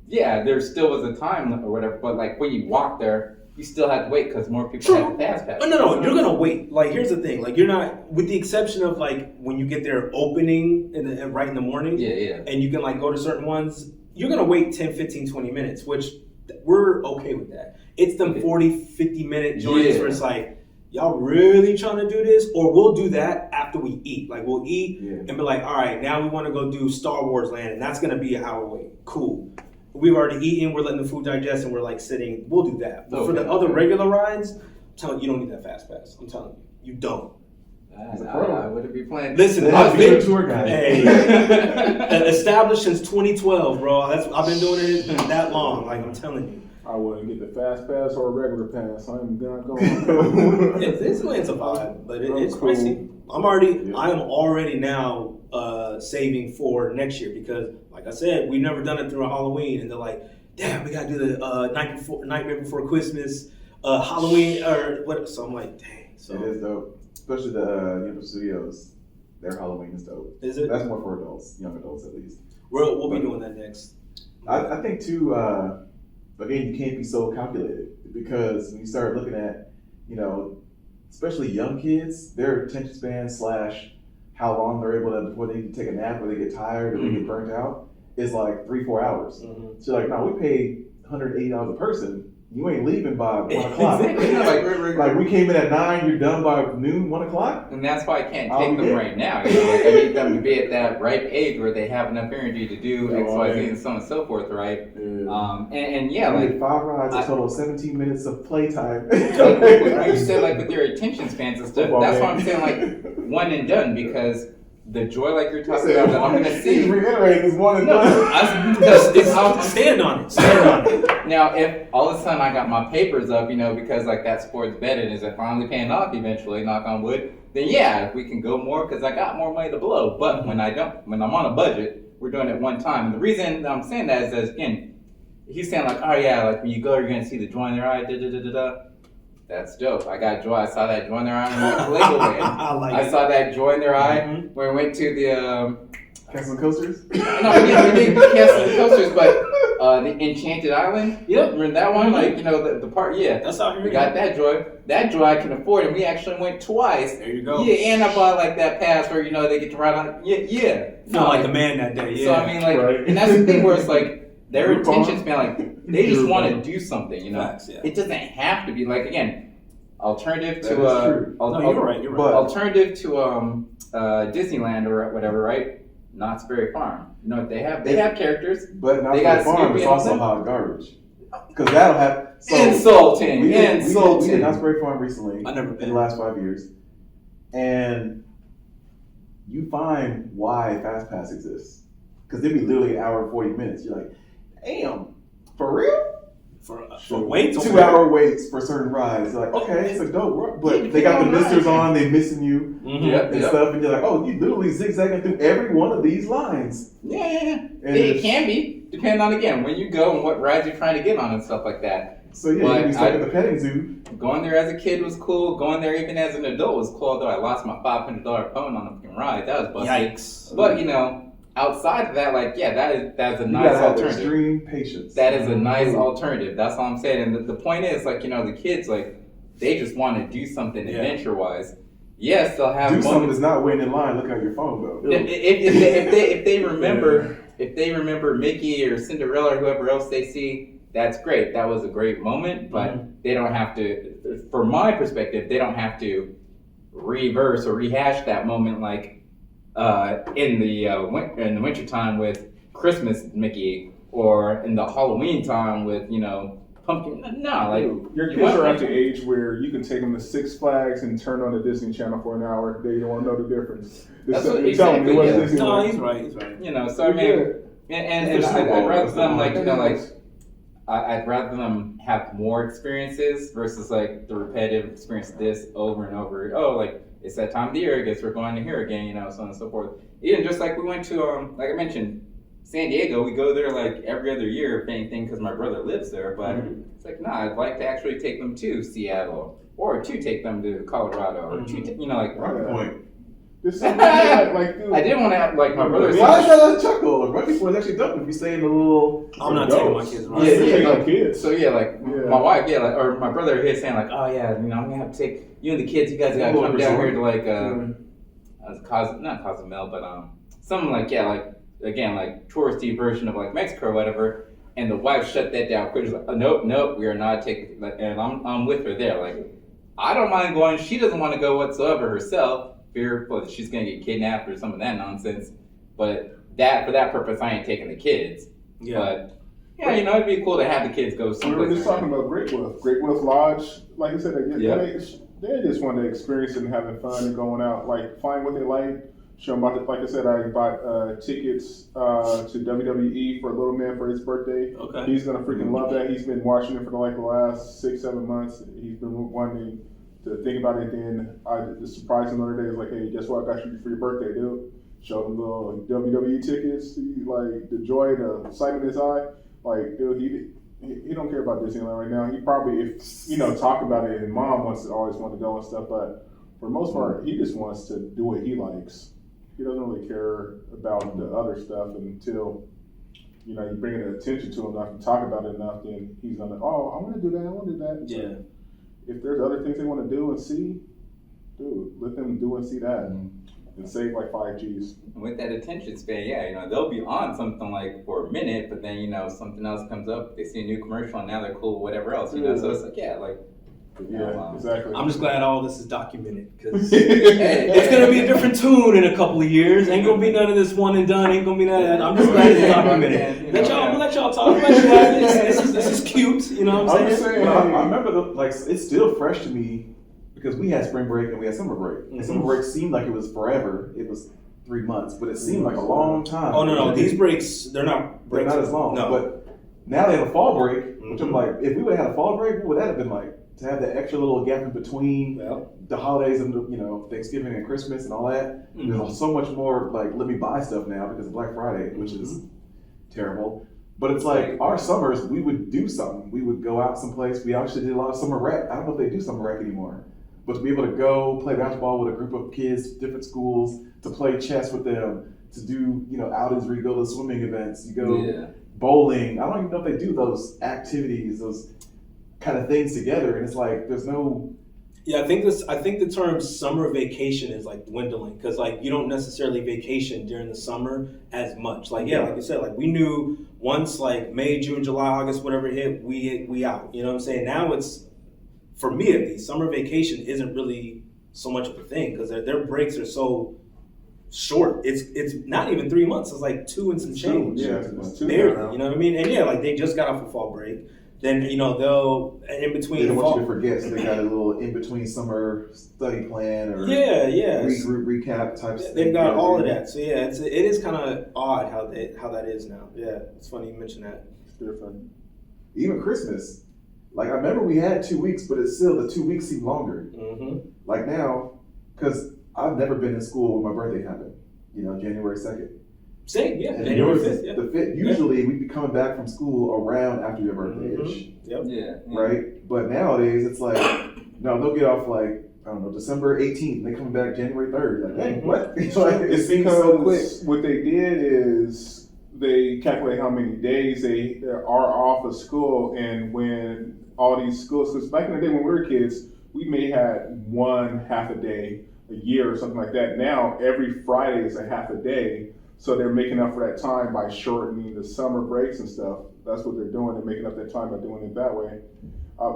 yeah, there still was a time limit or whatever, but like when you walk there, you still had to wait because more people True. had the fast pass. Oh, no, you're gonna wait. Like, here's the thing. Like, you're not, with the exception of like when you get there opening right in the morning, Yeah. and you can like go to certain ones, you're gonna wait 10, 15, 20 minutes, which we're okay with that. It's them 40, 50-minute joints where it's like, y'all really trying to do this? Or we'll do that after we eat. Like, we'll eat and be like, all right, now we want to go do Star Wars Land, and that's gonna be an hour wait. Cool. We've already eaten, we're letting the food digest, and we're like sitting. We'll do that. But for the other regular rides, I'm telling you, you don't need that fast pass. I'm telling you, you don't. I wouldn't be playing. Listen, They I've have to be been a tour guide. established since 2012, bro. I've been doing it that long. Like, I'm telling you, I wouldn't get the fast pass or a regular pass. I'm not going. it's a vibe, but it's Cool. pricey. I am already now saving for next year because, like I said, we've never done it through a Halloween, and they're like, damn, we gotta do the Nightmare Before Christmas, Halloween, or what? So I'm like, dang. So It is dope. Especially the Universal Studios. Their Halloween is dope. is it? That's more for adults, young adults at least. We'll be doing that next. I think too, again, you can't be so calculated because when you start looking at, especially young kids, their attention span / how long they're able to before they need to take a nap or they get tired or they get burnt out is like 3-4 hours. Mm-hmm. So like, no, we paid $180 a person. You ain't leaving by 1 o'clock. Exactly. Like we came in at 9, you're done by noon, 1 o'clock. And that's why I can't I'll take be them there. right now. Like I need them to be at that ripe age where they have enough energy to do X, Y, Z, and so on and so forth, right? And yeah, We like did 5 rides, a total of 17 minutes of playtime. like you said, like with your attention spans and stuff. Football That's why game. I'm saying like one and done because the joy like you're talking about that I'm gonna see. He's reiterating is 1 and No, done. Stand on it. Stand on it. Now, if all of a sudden I got my papers up, because like that sports betting is finally paying off eventually, knock on wood, then yeah, we can go more because I got more money to blow. But when I'm on a budget, we're doing it one time. And the reason I'm saying that is that, again, he's saying like, oh yeah, like when you go, you're going to see the joy in their eye, That's dope. I got joy. I saw that joy in their eye when we went to Legoland. I saw that joy in their eye when we went to the Castle and Coasters? no, we didn't cancel the coasters, but the Enchanted Island. Yep. Remember that one? Like, you know, the part, yeah. That's out here. We got that joy. That joy I can afford, and we actually went twice. There you go. Yeah, and I bought like that pass where, you know, they get to ride on. Yeah. Feel like the man that day. Yeah. So, I mean, like, Right. and that's the thing where it's like, their Groupon. attention span, like, they just Groupon. want to do something, you know? Facts, yeah. It doesn't have to be, like, again, alternative That to, is true. No, you're right. You're right. But- alternative to Disneyland or whatever, right? Knott's Berry Farm. You know what they have? They have characters. But not They the got farm, Snoopy it's and also them. hot garbage. Because that'll have. So Insulting. we did Insulting. Knott's Berry Farm recently. I've never in been. the last 5 years. And you find why Fast Pass exists. Because they'd be literally an hour and 40 minutes. You're like, damn, for real? For wait. 2 hour waits for certain rides. You're like, okay, it's a dope ride. But they got the misters on, they missing you Yep, and yep. stuff. And you're like, oh, you literally zigzagging through every one of these lines. Yeah. And It it's- can be, depending on, again, when you go and what rides you're trying to get on and stuff like that. So yeah, But you can be stuck I- at the petting zoo. Going there as a kid was cool. Going there even as an adult was cool, although I lost my $500 phone on a fucking ride. That was busted. Yikes. But, you know, outside of that, like, yeah, that's a You nice gotta have alternative. extreme patience. That is a nice alternative. That's all I'm saying. And the point is, like, you know, the kids, like, they just want to do something Yeah. adventure-wise. Yes, they'll have Do something moments. that's not waiting in line. Look at your phone though. If they remember Mickey or Cinderella or whoever else they see, that's great. That was a great moment, but they don't have to. From my perspective, they don't have to reverse or rehash that moment like in the winter time with Christmas Mickey or in the Halloween time with, you know, pumpkin. No, like Your kids are at the age where you can take them to Six Flags and turn on the Disney Channel for an hour. They don't know the difference. That's what- Tell them exactly, it was yeah. Disney. No, he's right. He's right. you know. So I mean, and I'd rather them like, you know, like. I'd rather them have more experiences versus like the repetitive experience of this over and over. Oh, like it's that time of the year. I guess we're going to here again, you know, so on and so forth. Even just like we went to, like I mentioned, San Diego. We go there like every other year, if anything, because my brother lives there. But it's like, nah, I'd like to actually take them to Seattle or to take them to Colorado or to, you know, like. Right point. This is like, dude, I didn't want to have like my brother. Why is that a chuckle? Rugby point is actually dope if you stay in the little. I'm not taking my kids around. Yeah, Take yeah, my like, kids. so yeah, like Yeah. my wife, yeah, like, or my brother here saying like, oh yeah, you know, I'm gonna have to take you and the kids. You guys gotta Little come down resort. here to like, not Cozumel, but something like like again like touristy version of like Mexico or whatever. And the wife shut that down quick. She's like, oh, nope, we are not taking. And I'm with her there. Like, I don't mind going. She doesn't want to go whatsoever herself. Fearful that she's gonna get kidnapped or some of that nonsense. But for that purpose, I ain't taking the kids. Yeah. But yeah, you know, it'd be cool to have the kids go we were someplace. just talking about Great Wolf Lodge. Like I said, Yeah. they just want to experience it and having fun and going out, like find what they like. Show them about like I said, I bought tickets to WWE for Little Man for his birthday. Okay. He's gonna freaking love that. He's been watching it for like the last 6-7 months. He's been wanting to think about it. Then I just surprised him the other day. It's like, hey, guess what? I got you for your birthday, dude. Showed him little WWE tickets. He, like the joy, the sight in his eye. Like, dude, he don't care about Disneyland right now. He probably, if talk about it, and mom always want to go and stuff. But for the most part, he just wants to do what he likes. He doesn't really care about the other stuff until you bring it attention to him enough and talk about it enough. Then he's gonna, oh, I want to do that. I want to do that. Yeah. If there's other things they want to do and see, dude, let them do and see that and save like 5 G's. With that attention span, yeah, you know, they'll be on something like for a minute, but then, you know, something else comes up, they see a new commercial, and now they're cool, whatever else, you know, so it's like, yeah, like, Yeah, exactly. I'm just glad all this is documented because it's gonna be a different tune in a couple of years. Ain't gonna be none of this one and done. Ain't gonna be none of that. I'm just glad it's documented. You know, Let y'all talk. Let you have it. This is cute. You know what I'm I'm just saying? saying. I remember it's still fresh to me because we had spring break and we had summer break. And summer break seemed like it was forever. It was 3 months, but it seemed like a long time. Oh no, these breaks they're not They're breaks. not as long. No. But now they have a fall break, which I'm like, if we would have had a fall break, what would that have been like? To have that extra little gap in between Well. the holidays and Thanksgiving and Christmas and all that. There's so much more like let me buy stuff now because of Black Friday, which is terrible. But it's like our summers, we would do something. We would go out someplace. We actually did a lot of summer rec. I don't know if they do summer rec anymore. But to be able to go play basketball with a group of kids, different schools, to play chess with them, to do, outings where you go to swimming events, you go bowling. I don't even know if they do those activities, those kind of things together. And it's like, there's no... Yeah, I think the term summer vacation is like dwindling because like you don't necessarily vacation during the summer as much. Like like you said, like we knew once like May, June, July, August, whatever hit, we out. You know what I'm saying? Now it's, for me at least, summer vacation isn't really so much of a thing because their breaks are so short. It's not even 3 months. It's like 2 and some change. Yeah, it's 2 barely. now. You know what I mean? And yeah, like they just got off a fall break. Then they'll in between. They don't fall, want you to forget, so they got a little in between summer study plan or regroup recap type. They've got all of that. So yeah, it is kind of odd how that is now. Yeah, it's funny you mention that. It's different. Even Christmas, like I remember we had 2 weeks, but it's still the 2 weeks seem longer. Mm-hmm. Like now, because I've never been in school when my birthday happened. January 2nd. Same, yeah. And January yours 5th, yeah. The 5th. Usually we'd be coming back from school around after your birthday-ish. Yep. Yeah. Right? But nowadays it's like, no, they'll get off like, I don't know, December 18th, and they come back January 3rd. Like, hey, what? It's It's seems because so quick. what they did is they calculate how many days they are off of school, and when all these schools, because back in the day when we were kids, we may had one half a day a year or something like that. Now every Friday is a half a day. So they're making up for that time by shortening the summer breaks and stuff. That's what they're doing. They're making up that time by doing it that way,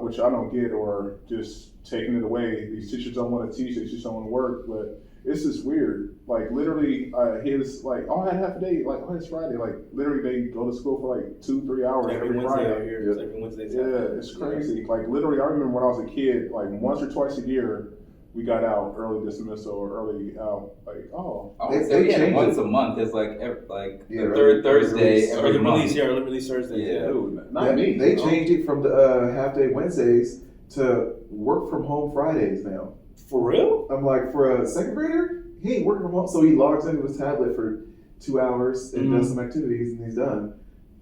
which I don't get, or just taking it away. These teachers don't want to teach. They just don't want to work. But it's just weird. Like literally, his like, I had half a day. Like, it's Friday. Like literally, they go to school for like 2-3 hours every Wednesday Friday. out here. It's every Wednesday. Yeah, it's crazy. Like literally, I remember when I was a kid, like once or twice a year, we got out early dismissal or early out. Like, I would say we had it once a month. It's like the third Thursday every Early month. release, early release Thursday. Yeah. dude, not me. They changed it from the half day Wednesdays to work from home Fridays now. For real? I'm like, for a second grader, he ain't working from home, so he logs into his tablet for 2 hours and does some activities, and he's done.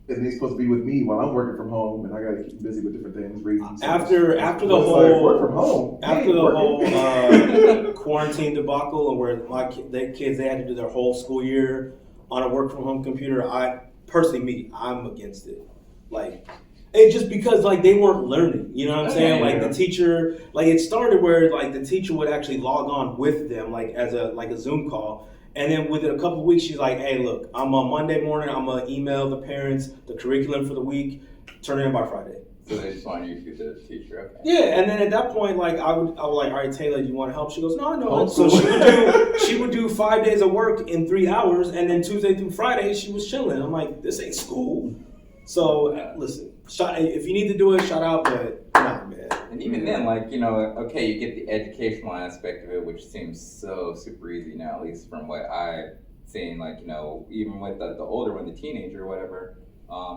And he's supposed to be with me while I'm working from home, and I got to keep him busy with different things, reading. After the It's whole like, work from home. After the working. whole quarantine debacle, and where the kids they had to do their whole school year on a work from home computer, I'm against it. Like, and just because like they weren't learning, you know what I'm saying? Like the teacher, like it started where like the teacher would actually log on with them, like as a Zoom call. And then within a couple of weeks, she's like, hey, look, I'm on Monday morning, I'm going to email the parents the curriculum for the week, turn it in by Friday. So they just want you to be the teacher, okay. Yeah, and then at that point, like, I would like, all right, Taylor, do you want to help? She goes, no. So she would do 5 days of work in 3 hours, and then Tuesday through Friday, she was chilling. I'm like, this ain't school. So, listen, if you need to do it, shout out, but nah, man. And even then, like, okay, you get the educational aspect of it, which seems so super easy now, at least from what I've seen, like, even with the older one, the teenager or whatever,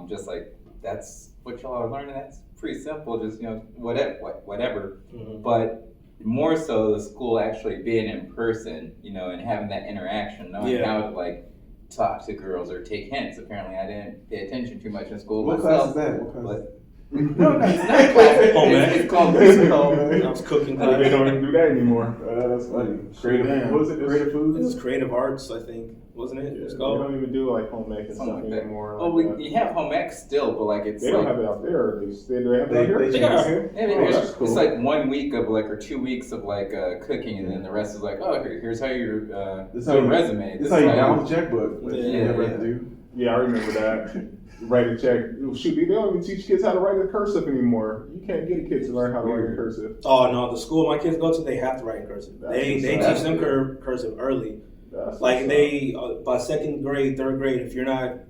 just like, that's what y'all are learning, that's pretty simple, just, whatever. Mm-hmm. But more so the school actually being in person, and having that interaction, knowing how to, like, talk to girls or take hints. Apparently I didn't pay attention too much in school. What class is that? No, it's not class. It's called I was cooking class. They don't even do that anymore. That's funny. Creative. What was it? Creative It foods. was creative arts, I think, wasn't it? They It's called. don't even do like home ec and Something stuff like that. anymore. Oh, like we have home ec still, but like it's they like, don't have it out there. They have it out here. They got it out here. Yeah, Oh, that's cool. it's like 1 week of like, or 2 weeks of like cooking, and then the rest is like, oh, here's how you This do how a you- resume. It's how you balance a checkbook. Which Yeah, you never yeah. have to do. Yeah, I remember that. Write a check. Shoot, they don't even teach kids how to write in cursive anymore. You can't get a kid to learn how to write in cursive. Oh no, the school my kids go to, they have to write in cursive. They That's teach them cursive early. That's Like what's they by second grade, third grade, if you're not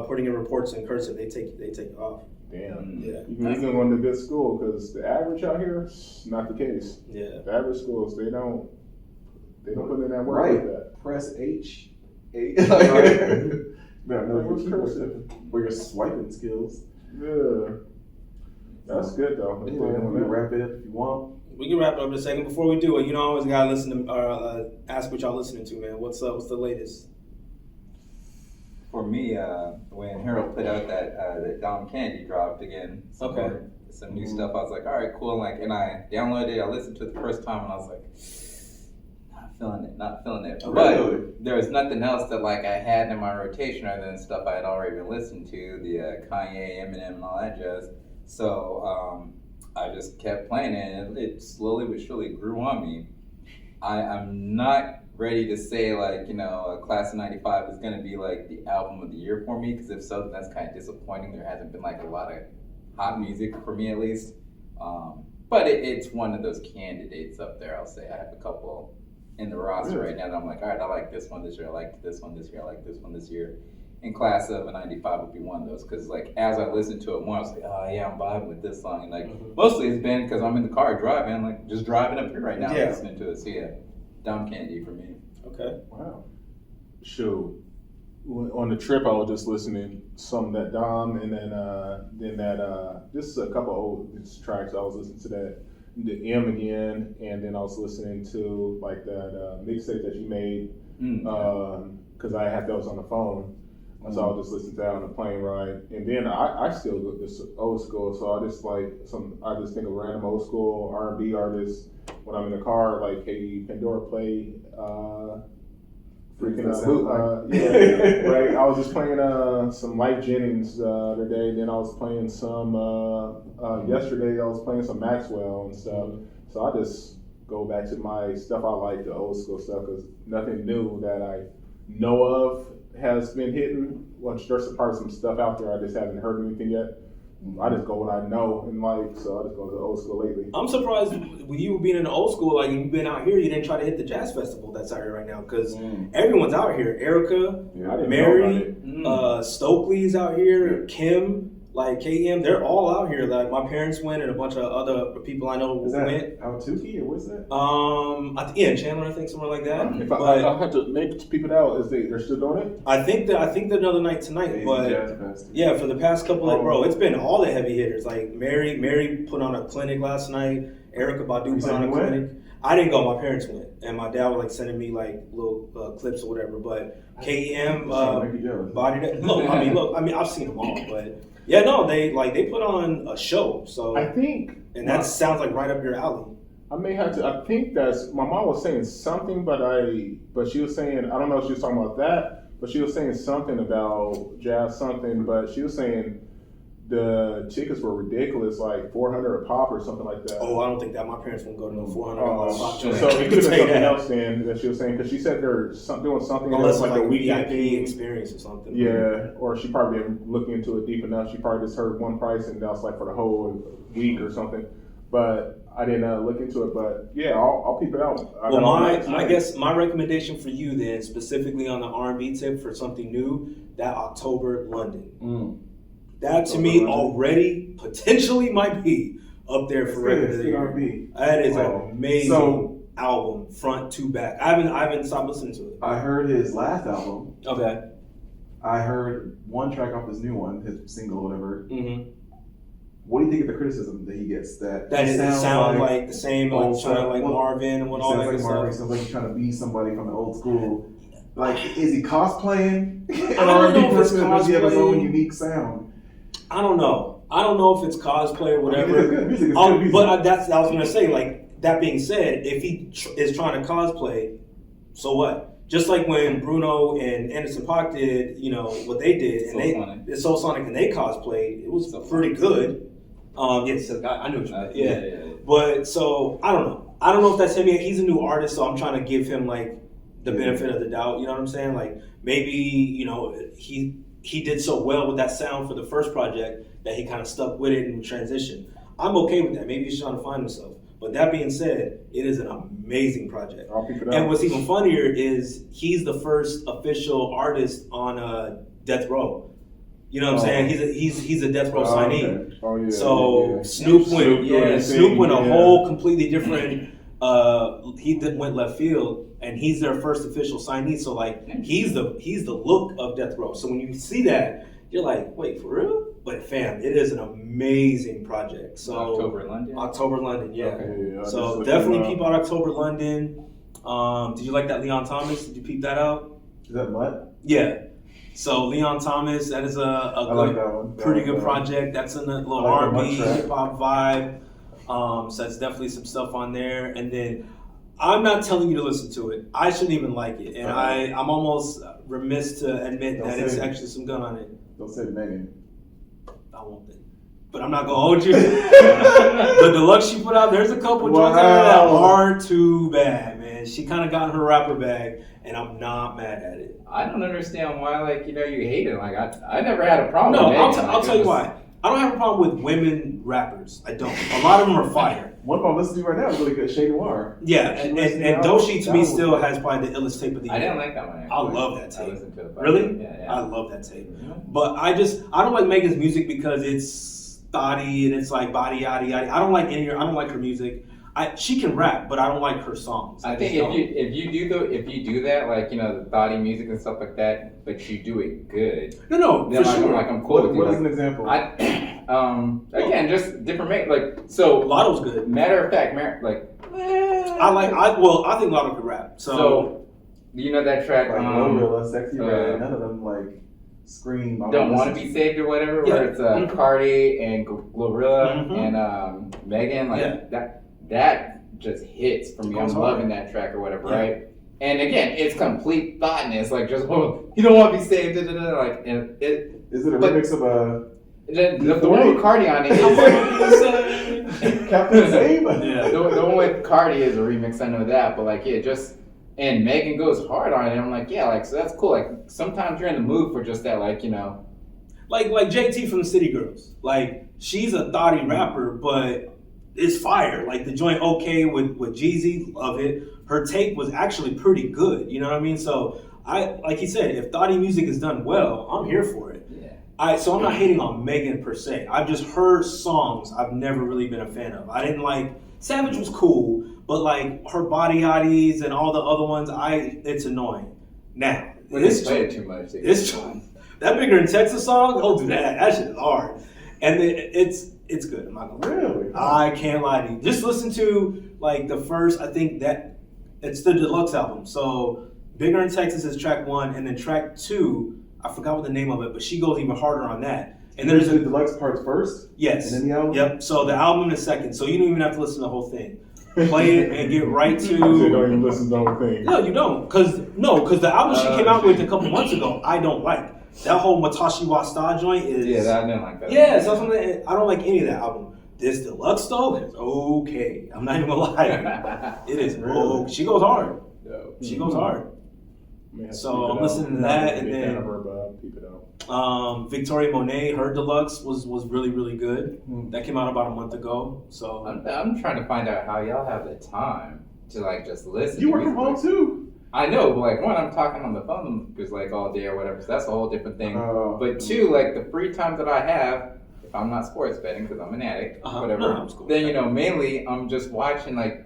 putting in reports in cursive, they take you off. up. Damn. Yeah, You're going to a good school because the average out here, it's not the case. yeah. The average schools, they don't put in that work Right. like that. Press H. Right. No, What's keyboard cursive? for your swiping skills. Yeah. That's good though. Anyway, we can wrap it up if you want. We can wrap it up in a second. Before we do it, I always gotta listen to ask what y'all listening to, man. What's the latest? For me, when Harold put out that Dom Candy dropped again, some new stuff, I was like, all right, cool. And I downloaded it, I listened to it the first time, and I was like, not feeling it. But there was nothing else that like I had in my rotation other than stuff I had already been listening to, the Kanye, Eminem, and all that jazz. So I just kept playing it, and it slowly but surely grew on me. I'm not ready to say like, Class of 95 is gonna be like the album of the year for me, because if so, then that's kind of disappointing. There hasn't been like a lot of hot music for me at least. But it's one of those candidates up there, I'll say. I have a couple in the roster right now that I'm like, all right, I like this one this year, I like this one this year, I like this one this year. And Class of 95 would be one of those, because like as I listened to it more, I was like, oh yeah, I'm vibing with this song. And like mostly it's been because I'm in the car driving, like just driving up here right now listening to it. So yeah, Dom Candy for me. Okay. Wow. Shoot. On the trip, I was just listening some of that Dom, and then that just a couple old tracks. I was listening to that the M again, and then I was listening to like that mixtape that you made because I had those on the phone. So I was just listening to that on the plane ride, and then I still look this old school. So I just I just think of random old school R&B artists when I'm in the car, like Katie Pandora play. Right. I was just playing some Mike Jennings the other day. Then I was playing some yesterday. I was playing some Maxwell and stuff. So I just go back to my stuff I like, the old school stuff, because nothing new that I know of has been hitting. Well, there's probably some stuff out there I just haven't heard anything yet. I just go what I know in life, so I just go to the old school lately. I'm surprised with you being in the old school, like you've been out here, you didn't try to hit the jazz festival that's out here right now, because everyone's out here. Erica, Mary, Stokely's out here, Kim, like KM, they're all out here. Like my parents went, and a bunch of other people I know went. Al-Tuki, or what's that? In Chandler, I think, somewhere like that. If I had to make people out, they're still doing it? I think another night tonight, but yeah, for the past couple of bro, it's been all the heavy hitters. Like Mary put on a clinic last night. Erica Badu put on a clinic. I didn't go. My parents went, and my dad was like sending me like little clips or whatever. But KEM body that. Look, I mean, I've seen them all, but yeah, no, they put on a show. So I think, and that sounds like right up your alley. I may have to. I think that's my mom was saying something, but she was saying, I don't know if she was talking about that, but she was saying something about jazz something, but she was saying the tickets were ridiculous, like $400 a pop or something like that. Oh, I don't think that. My parents won't go to no $400 pop. So it could have been something else then that she was saying, because she said they're doing something unless like a weekend VIP experience or something. Yeah, or she probably didn't look into it deep enough. She probably just heard one price and that was like for the whole week or something. But I didn't look into it. But yeah, I'll peep it out. Well, I guess my recommendation for you then, specifically on the R&B tip for something new, that October London. That to me already potentially might be up there for record of the year. That is an amazing album, front to back. I haven't stopped listening to it. I heard his last album. Okay. I heard one track off his new one, his single, whatever. Mm-hmm. What do you think of the criticism that he gets? That it sounds like the same, like trying to like Marvin and what all that like stuff. Sounds like he's trying to be somebody from the old school. Like, is he cosplaying? I don't know if it's cosplay. Does he have his own cosplay. unique sound? I don't know if it's cosplay or whatever. Good music. Good music. But I was gonna say, like, that being said, if he is trying to cosplay, so what? Just like when Bruno and Anderson .Paak did, what they did, and it's Soul Sonic, and they cosplayed, it was pretty good. Yes, I knew what you meant. Yeah. But so I don't know. I don't know if that's him yet. He's a new artist, so I'm trying to give him like the benefit of the doubt. You know what I'm saying? Like maybe he did so well with that sound for the first project that he kind of stuck with it in transition. I'm okay with that. Maybe he's trying to find himself. But that being said, it is an amazing project. I'll pick it up. And what's even funnier is he's the first official artist on Death Row. You know what I'm saying? He's a Death Row signee. Okay. Oh yeah. So yeah. Snoop went a whole completely different. He went left field. And he's their first official signee, so like he's the look of Death Row. So when you see that, you're like, wait, for real? But fam, it is an amazing project. So October London, yeah. Okay, yeah, so definitely peep out October London. Did you like that Leon Thomas? Did you peep that out? Is that Mutt? Yeah. So Leon Thomas, that is a I like that one. pretty good project. That's in the little I like the R&B, Mutt track. hip hop vibe. So that's definitely some stuff on there. And then I'm not telling you to listen to it. I shouldn't even like it, and I'm almost remiss to admit that it's actually some good on it. Don't say Megan. I won't think. But I'm not gonna hold you. The deluxe she put out, there's a couple joints on there that are too bad, man. She kind of got in her rapper bag, and I'm not mad at it. I don't understand why, like, you hate it. Like, I never had a problem No, with Megan. I'll tell you why. I don't have a problem with women rappers. I don't. A lot of them are fire. One I'm listening to right now is really good. Shady Noir. Yeah, and Doshi to me still has probably the illest tape of the year. I didn't like that one. Actually. I love that I tape. listened to it. Really? Yeah. I love that tape. But I don't like Megan's music because it's thotty and it's like body yada yada. I don't like her music. She can rap, but I don't like her songs. I think if you do that, like, the thotty music and stuff like that, but you do it good. No, then for sure. I'm cool with you. What is an example? Again, just different so. Lotto's good. Matter of fact, I think Lotto can rap. So you know that track, like Glorilla, Sexy Red, none of them like scream. Don't Want to Be Saved or whatever, where it's Cardi and Glorilla and Megan, like that just hits for me. I'm loving that track or whatever, right? And again, it's complete thoughtness, like just you don't want to be saved, like, and it. Is it a remix of a? The one with Cardi on it is Captain Save? Yeah, the one with Cardi is a remix. I know that, but like, and Megan goes hard on it. I'm like, so that's cool. Like, sometimes you're in the mood for just that, like, like JT from the City Girls. Like, she's a thotty rapper, but it's fire. Like the joint okay with Jeezy, love it. Her tape was actually pretty good. You know what I mean? So like he said, if thotty music is done well, I'm here for it. So I'm not hating on Megan per se. I've just heard songs I've never really been a fan of. I didn't like Savage was cool, but like her Body Yaddies and all the other ones, it's annoying. Now, this play it too much. That Bigger in Texas song, don't do that. That shit is hard, and it's good. I'm not gonna really. I can't lie to you. Just listen to like the first. I think that it's the deluxe album. So Bigger in Texas is track 1, and then track 2. I forgot what the name of it, but she goes even harder on that. And there's the deluxe parts first? Yes. And then the album? Yep. So the album is second. So you don't even have to listen to the whole thing. Play it and get right to... You don't even listen to the whole thing. No, you don't. Because the album she came out with a couple months ago, I don't like. That whole Matashi Wasta joint is... Yeah, I didn't like that. Yeah, so I don't like any of that album. This deluxe though is okay. I'm not even gonna lie. It is really? She goes hard. She goes hard. So I'm listening to that, and then Victoria Monet, her deluxe was really, really good. That came out about a month ago. So I'm trying to find out how y'all have the time to like just listen. You work from home too. I know, but like, one, I'm talking on the phone because like all day or whatever, so that's a whole different thing. But two, like the free time that I have, if I'm not sports betting because I'm an addict, whatever, then mainly I'm just watching, like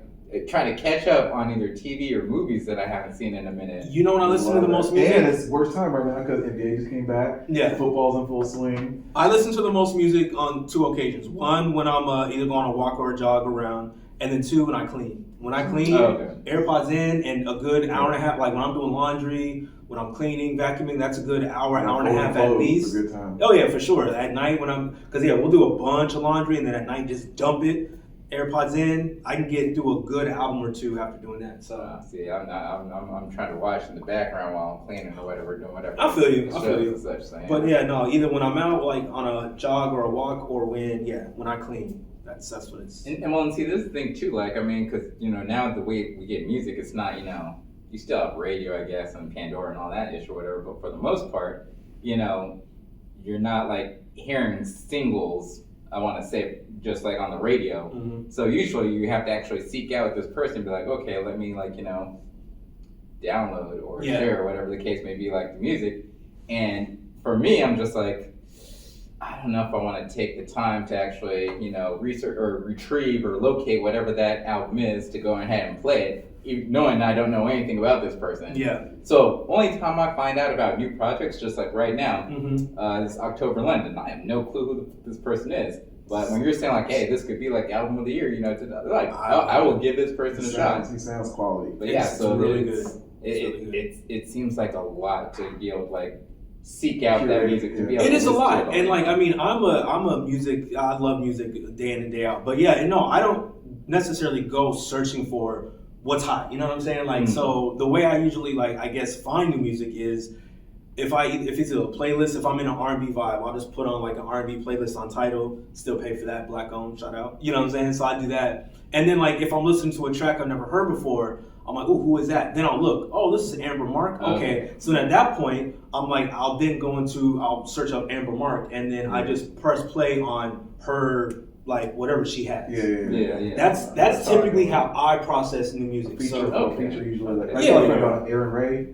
trying to catch up on either TV or movies that I haven't seen in a minute. You know when I listen to the most music? And it's worst time right now because NBA just came back. Yeah. Football's in full swing. I listen to the most music on 2 occasions. One, when I'm either going on a walk or a jog around, and then 2, when I clean. When I clean, AirPods in, and a good hour and a half, like when I'm doing laundry, when I'm cleaning, vacuuming, that's a good hour and a half at least. A good time. Oh yeah, for sure. At night because we'll do a bunch of laundry, and then at night just dump it. AirPods in, I can get through a good album or 2 after doing that. So see, I'm trying to watch in the background while I'm cleaning or whatever, doing whatever. I feel you. Such thing. But yeah, no, either when I'm out like on a jog or a walk, or when I clean. That's what it's. And see, this is the thing too. Like, I mean, because now the way we get music, it's not you still have radio, I guess, and Pandora and all that ish or whatever. But for the most part, you're not like hearing singles. I want to say just like on the radio. Mm-hmm. So usually you have to actually seek out this person and be like, okay, let me download or share or whatever the case may be, like the music. And for me, I'm just like, I don't know if I want to take the time to actually, research or retrieve or locate whatever that album is to go ahead and play it, even knowing I don't know anything about this person. Yeah. So only time I find out about new projects, just like right now, is October London. I have no clue who this person is. But when you're saying like, hey, this could be like album of the year, like I will give this person a shot. He sounds quality. But yeah, so really good. It seems like a lot to be able to like seek out that music to be able It to is a listen to lot, it. and like I mean, I'm a music. I love music day in and day out. But yeah, no, I don't necessarily go searching for what's hot. You know what I'm saying? Like, so the way I usually like, I guess, find new music is if it's a playlist. If I'm in an R&B vibe, I'll just put on like an R&B playlist on Tidal. Still pay for that, black owned, shout out. You know what I'm saying? So I do that, and then like if I'm listening to a track I've never heard before, I'm like, oh, who is that? Then I'll look. Oh, this is Amber Mark. Okay. So at that point, I'm like, I'll search up Amber Mark, and then I just press play on her, like whatever she has. Yeah. That's typically how I process new music. Feature usually. Like, Yeah. I talked about Aaron Ray.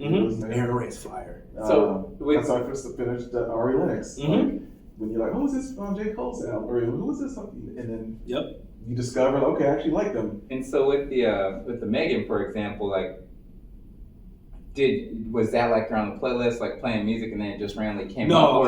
Aaron Ray's fire. So that's how I first finished Ari Lennox. Mm-hmm. Like, when you're like, oh, is this from J. Cole's album? Or who is this? And then Yep. you discover, okay, I actually like them. And so with the Megan, for example, like, was that like you're on the playlist, like playing music, and then it just randomly came up?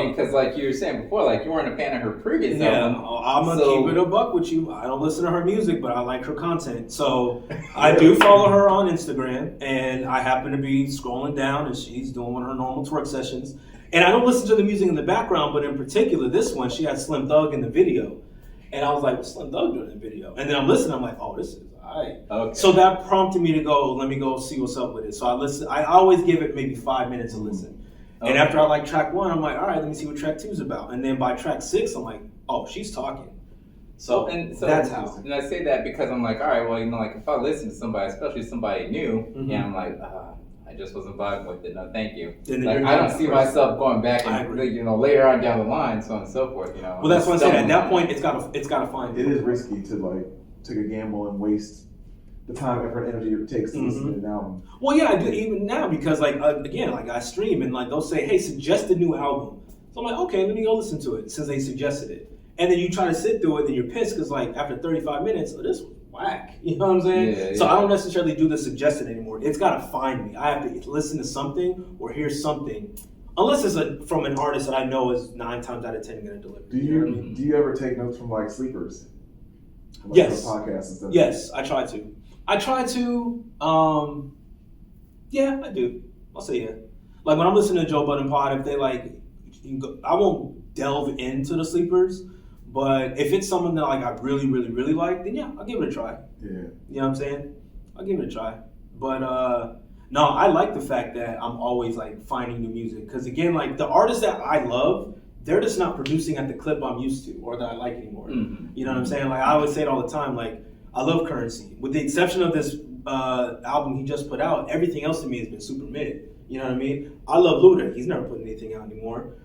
Because like you were saying before, like you weren't a fan of her previous album. I'm gonna keep it a buck with you. I don't listen to her music, but I like her content. So I do follow her on Instagram, and I happen to be scrolling down, and she's doing one of her normal twerk sessions. And I don't listen to the music in the background, but in particular, this one, she had Slim Thug in the video. And I was like, what's Slim Thug doing in the video? And then I'm listening, I'm like, oh, this is all right. Okay. So that prompted me to go, let me go see what's up with it. So I always give it maybe 5 minutes to listen. Okay. And after I like track 1, I'm like, all right, let me see what track 2 is about. And then by track 6, I'm like, oh, she's talking. So that's how. And I say that because I'm like, all right, well, you know, like if I listen to somebody, especially somebody new, yeah, I'm like, I just wasn't vibing with it. No, thank you. Like, I don't see myself going back and later on down the line, so on and so forth. Well, that's what I'm saying. At that point, it's gotta find. It is risky to like take a gamble and waste the time, effort, energy it takes to listen to an album. Well, yeah, I do even now because like again, like I stream and like they'll say, hey, suggest a new album. So I'm like, okay, let me go listen to it since they suggested it. And then you try to sit through it, and you're pissed because like after 35 minutes, this was whack. You know what I'm saying? Yeah. So I don't necessarily do the suggested anymore. It's got to find me. I have to listen to something or hear something, unless it's from an artist that I know is 9 times out of 10 going to deliver. Do you ever take notes from like sleepers? Like yes. Podcasts and stuff? Yes, I try to. Yeah, I do. I'll say yeah. Like when I'm listening to Joe Budden Pod, if they like, I won't delve into the sleepers. But if it's someone that like I really, really, really like, then yeah, I'll give it a try. Yeah. You know what I'm saying? I'll give it a try. But no, I like the fact that I'm always like finding new music. Because again, like the artists that I love, they're just not producing at the clip I'm used to or that I like anymore. You know what I'm saying? Like I always say it all the time, like I love Currency. With the exception of this album he just put out, everything else to me has been super mid. You know what I mean? I love Luda. He's never putting anything out anymore.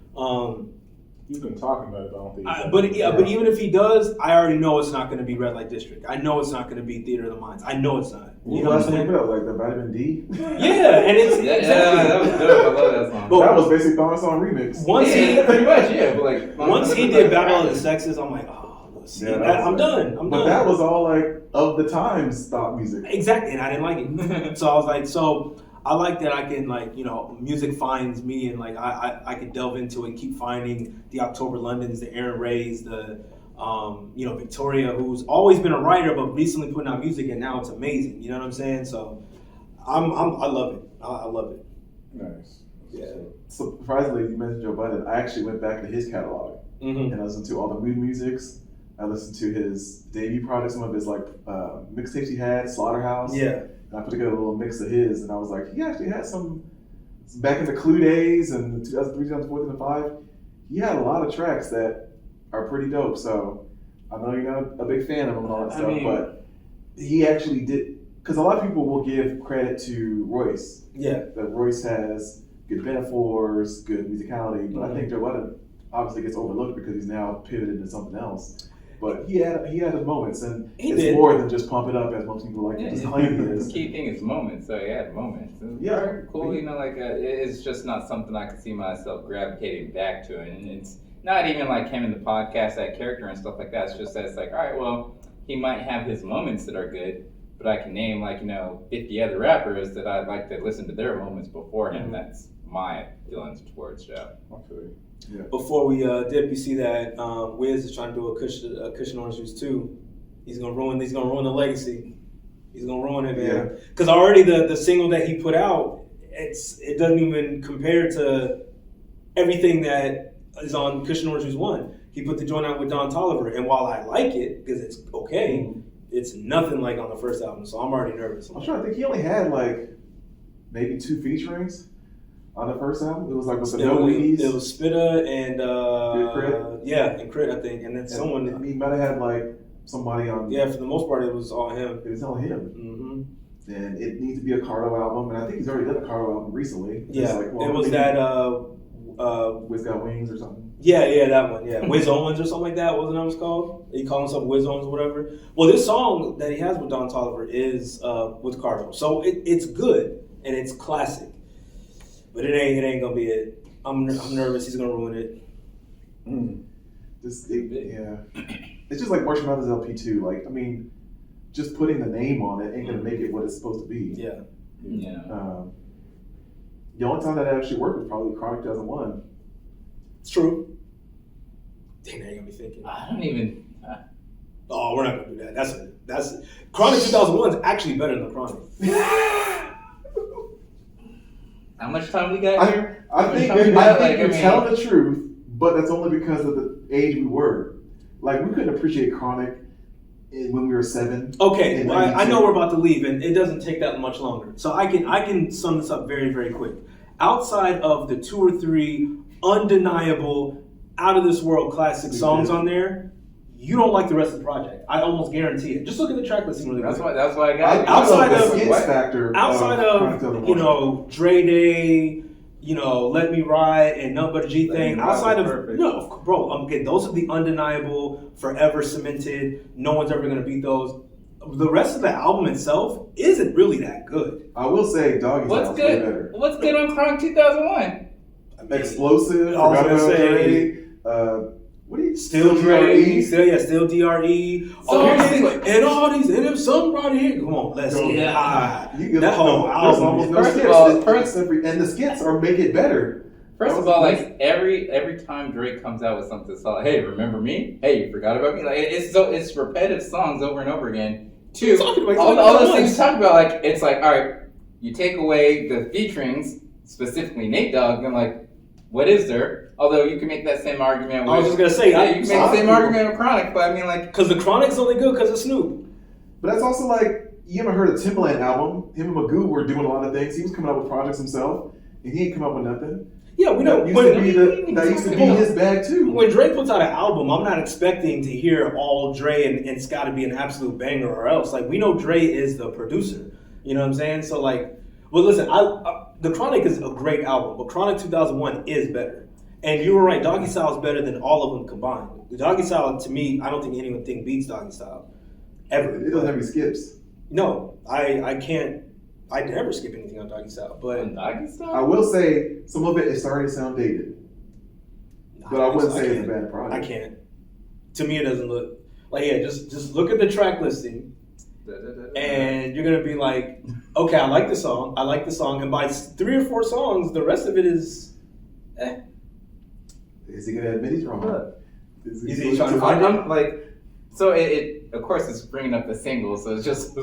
You've been talking about it, but I don't think. But even if he does, I already know it's not going to be Red Light District. I know it's not going to be Theater of the Minds. I know it's not. You know what I'm saying? Like the Vitamin D. Yeah, and it's that was dope. I love that song. But that was basically Thorn Song remix. Pretty much, yeah. But like once he did Battle of the Sexes, I'm like, oh, see, I'm done. But that was all like of the times thought music. Exactly, and I didn't like it. So I was like, I like that I can like, music finds me and like I can delve into it and keep finding the October Londons, the Aaron Rays, the Victoria, who's always been a writer but recently putting out music and now it's amazing. You know what I'm saying? So I love it. I love it. Nice. Yeah. So surprisingly, you mentioned Joe Budden. I actually went back to his catalog and I listened to all the mood musics. I listened to his debut project, some of his like mixtapes he had, Slaughterhouse. Yeah. And I put together a little mix of his, and I was like, he actually had some back in the Clue days and 2003, 2004, 2005. He had a lot of tracks that are pretty dope. So I know you're not a big fan of him and all that stuff, but he actually did, because a lot of people will give credit to Royce. Yeah. That Royce has good metaphors, good musicality, but I think Joe Budden obviously gets overlooked because he's now pivoted into something else. But he had his moments, and it's more than just pump it up as most people like to just claim it is. The key thing is moments. So he had moments. Yeah, cool. It's just not something I could see myself gravitating back to, and it's not even like him in the podcast, that character and stuff like that. It's just that it's like, all right, well, he might have his moments that are good, but I can name 50 other rappers that I'd like to listen to their moments before him. That's my feelings towards Joe. Okay. Yeah. Before we dip, you see that Wiz is trying to do a Cushion Orange Juice 2. He's gonna ruin the legacy. He's gonna ruin it, man. Because already the single that he put out, it doesn't even compare to everything that is on Cushion Orange Juice 1. He put the joint out with Don Toliver, and while I like it because it's okay, it's nothing like on the first album. So I'm already nervous. I'm trying to think. He only had like maybe 2 featurings on the first album. It was like with the No Weenies. It was Spitta and Crit? yeah, and Crit, I think, and then someone. He might have had like somebody on. Yeah, for the most part, it was all him. It was all him. Mm-hmm. And it needs to be a Cardo album, and I think he's already done a Cardo album recently. Yeah, like, well, it was maybe that. Wiz Got Wings or something. Yeah, that one. Yeah, Wiz Owens or something like that. Wasn't that what it was called? He called himself Wiz Owens or whatever. Well, this song that he has with Don Toliver is with Cardo, so it's good and it's classic. But it ain't gonna be it. I'm nervous. He's gonna ruin it. Yeah, it's just like Marshall Mathers LP too. Like, I mean, just putting the name on it ain't gonna make it what it's supposed to be. Yeah. The only time that actually worked was probably Chronic 2001. It's true. Dang, now you're gonna be thinking. I don't even. Oh, we're not gonna do that. That's Chronic 2001 is actually better than the Chronic. How much time we got here? I think you're telling the truth, but that's only because of the age we were. Like, we couldn't appreciate Chronic when we were 7. Okay, well, I know we're about to leave, and it doesn't take that much longer. So I can sum this up very, very quick. Outside of the 2 or 3 undeniable, out of this world classic songs on there, you don't like the rest of the project. I almost guarantee it. Just look at the track listing really quick. That's why I got it. Outside of Dre Day, Let Me Ride, and None But a G Thing. Outside of again, those are the undeniable, forever cemented. No one's ever gonna beat those. The rest of the album itself isn't really that good. I will say, Doggy Style's way better. What's good on Chronic 2001? Explosive. I was gonna say. What do you Still Dre, still DRE. And all these, and if somebody here, come on, let's get high. That whole album. Almost no skits. And the skits make it better. First of all, like every time Drake comes out with something solid, hey, remember me? Hey, you forgot about me? Like it's repetitive songs over and over again. 2, all those things you talk about, like it's like, all right, you take away the featurings, specifically Nate Dogg, and like, what is there? Although you can make that same argument with... I was just going to say... you can make the same argument with Chronic, but I mean, like... Because the Chronic's only good because of Snoop. But that's also like... You ever heard of Timbaland album? Him and Magoo were doing a lot of things. He was coming up with projects himself, and he ain't come up with nothing. Yeah, we know. That used to be his bag, too. When Drake puts out an album, I'm not expecting to hear all Dre and it's got to be an absolute banger or else. Like, we know Dre is the producer. You know what I'm saying? So, like... Well, listen, the Chronic is a great album, but Chronic 2001 is better. And you were right, Doggy Style is better than all of them combined. The Doggy Style, to me, I don't think anyone beats Doggy Style. Ever. It doesn't have any skips. No, I can't. I never skip anything on Doggy Style. But Doggy Style? I will say, some of it is starting to sound dated. But I wouldn't say it's a bad product. I can't. To me, it doesn't look... Like, yeah, just look at the track listing. And you're going to be like, okay, I like the song. And by 3 or 4 songs, the rest of it is... Is he gonna admit he's wrong? Is he trying to find it? Like, so it of course it's bringing up the single, so it's just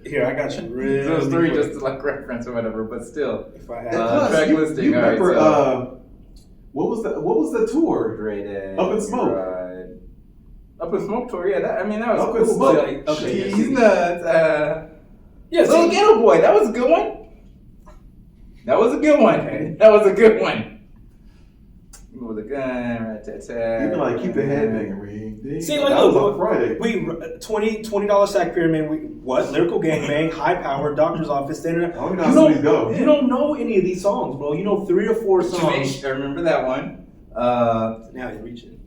here. I got you. Really those 3 just to like reference or whatever, but still. If I had track listing, you remember? Right, so. What was the tour? Dre Day, Up in Smoke. Up in Smoke tour. Yeah, that was Up cool. in Smoke. Like, okay, He's nuts. Yeah, Little Ghetto Boy. That was a good one. That was a good one. With a gun, rat-tat-tat. Even like keep the headbanging ring. See, like, that was look, on Friday. We $20 sack pyramid. Lyrical gangbang, high power, doctor's office, standard. I don't know how these go. You don't know any of these songs, bro. You know 3 or 4 songs. I remember that one. Now you're reaching.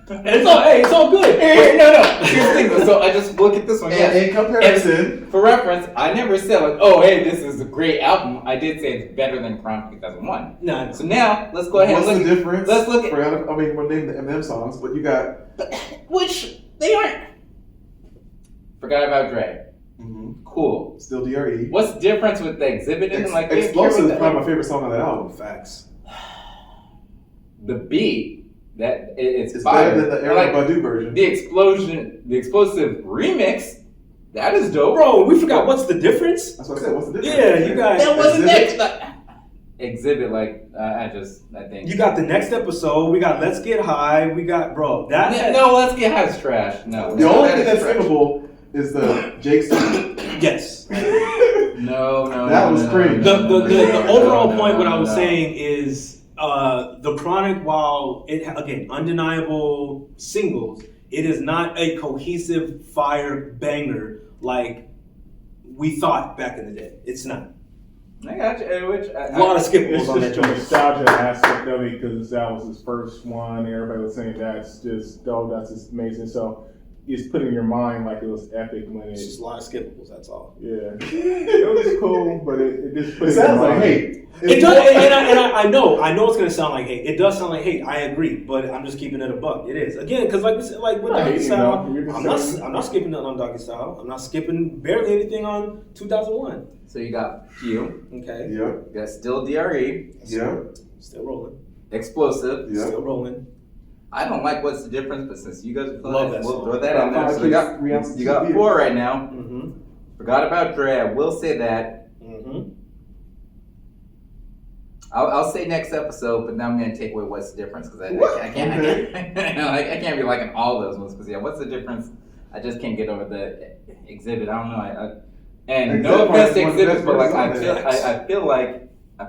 It's all good. No. Here's the thing, though. So I just look at this one. And in comparison, for reference, I never said like, "Oh, hey, this is a great album." I did say it's better than Chronic 2001. No. So now let's go ahead. What's the difference? Let's look at. we'll name the Eminem songs, but you got which they aren't. Forgot about Dre. Mm-hmm. Cool. Still DRE. What's the difference with the Exhibit and like Explosive is probably my favorite song on that album. Facts. The beat. That it's better than the Erykah Badu version. The explosive remix, that is dope. Bro, we forgot what's the difference? That's what I said. What's the difference? Yeah, you guys. That wasn't next. exhibit, like I think You got the next episode. We got Let's Get High. We got no, Let's Get High is trash. No, The only thing that is that's trash. skippable is the Jake scene. Yes. No, That was cringe. The overall No, point, what I was no. saying is the Chronic, while it again undeniable singles, it is not a cohesive fire banger like we thought back in the day. It's not. I got you. A lot of It's skippables on that just the joint. nostalgia aspect of it because that was his first one. Everybody was saying that's just just amazing. So it's put in your mind like it was epic when It's it. just a lot of skippables. That's all. Yeah, it was cool, but it just put It in your sounds like mind. hate. It does, and I know it's gonna sound like hate. It does sound like hate. I agree, but I'm just keeping it a buck. It is again because like we said, like with Not Doggy hating, Style, though. You're just saying. I'm not skipping nothing on Doggy Style. I'm not skipping barely anything on 2001. So you got Q, Okay, Yeah, you got Still DRE, yeah, still rolling, Explosive. yeah. still rolling. I don't like What's the Difference, but since you guys are Love that we'll song. throw that in there. So you got 4 right now. Mm-hmm. Forgot about Dre. I will say that. Mm-hmm. I'll say next episode, but now I'm gonna take away What's the Difference because I can't I can't be liking all those ones because What's the Difference? I just can't get over the exhibit. I don't know. And no offense to exhibit, but like I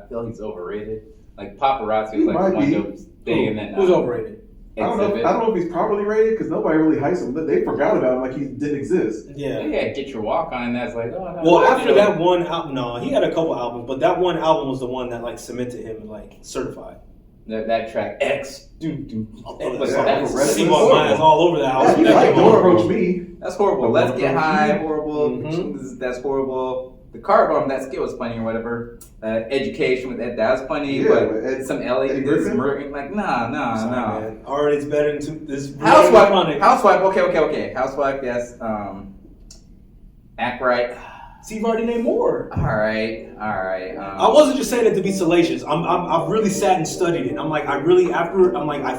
feel he's overrated. Like paparazzi was like might one be. dope thing, and then Who's overrated? I don't know if he's properly rated because nobody really hypes him. They forgot about him like he didn't exist. Yeah. Yeah, Get Your Walk On, and that's like, oh no. Well, after that one album, no, he had a couple albums, but that one album was the one that like cemented him like certified. that track X, dude. See what mine is all over the house. Like, don't approach me. That's horrible. Let's Get High, horrible. Mhm. That's horrible. The Car Bomb, that skit was funny or whatever. Education with that was funny, Yeah, but some Ellie Eddie this Griffin? murder, like nah. Already, it's better than this. Housewife, okay. Housewife, yes. Act Right. See, you've already named more. All right. I wasn't just saying it to be salacious. I've really sat and studied it. I'm like, I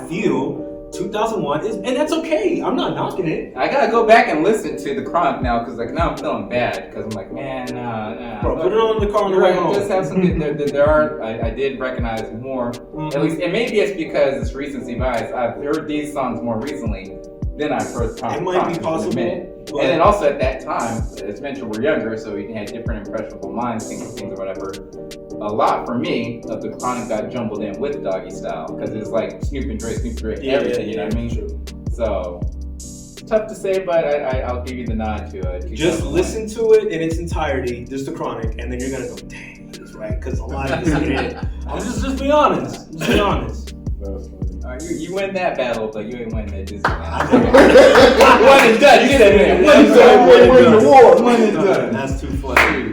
feel 2001 is, and that's okay. I'm not knocking it. I gotta go back and listen to the Chronic now because like now I'm feeling bad because I'm like, man, nah. Bro, put it on in the car on the You're way right. home. Just have some. There are. I did recognize more. Mhm. At least, and maybe it's because it's recency bias. I've heard these songs more recently than I've heard. It might be possible, And but- then also at that time, as mentioned, we're younger, so we had different impressionable minds, thinking things or whatever. A lot for me of the Chronic got jumbled in with Doggy Style because it's like Snoop and Dre, everything. You know what I mean? True. So tough to say, but I'll give you the nod to it. Just listen to it in its entirety, just the Chronic, and then you're gonna go, dang, that's right, because a lot of this is I'm just be honest. Just be honest. That's funny. You win that battle, but you ain't win that Disney. One and done. You said One and done. One and done. That's too funny.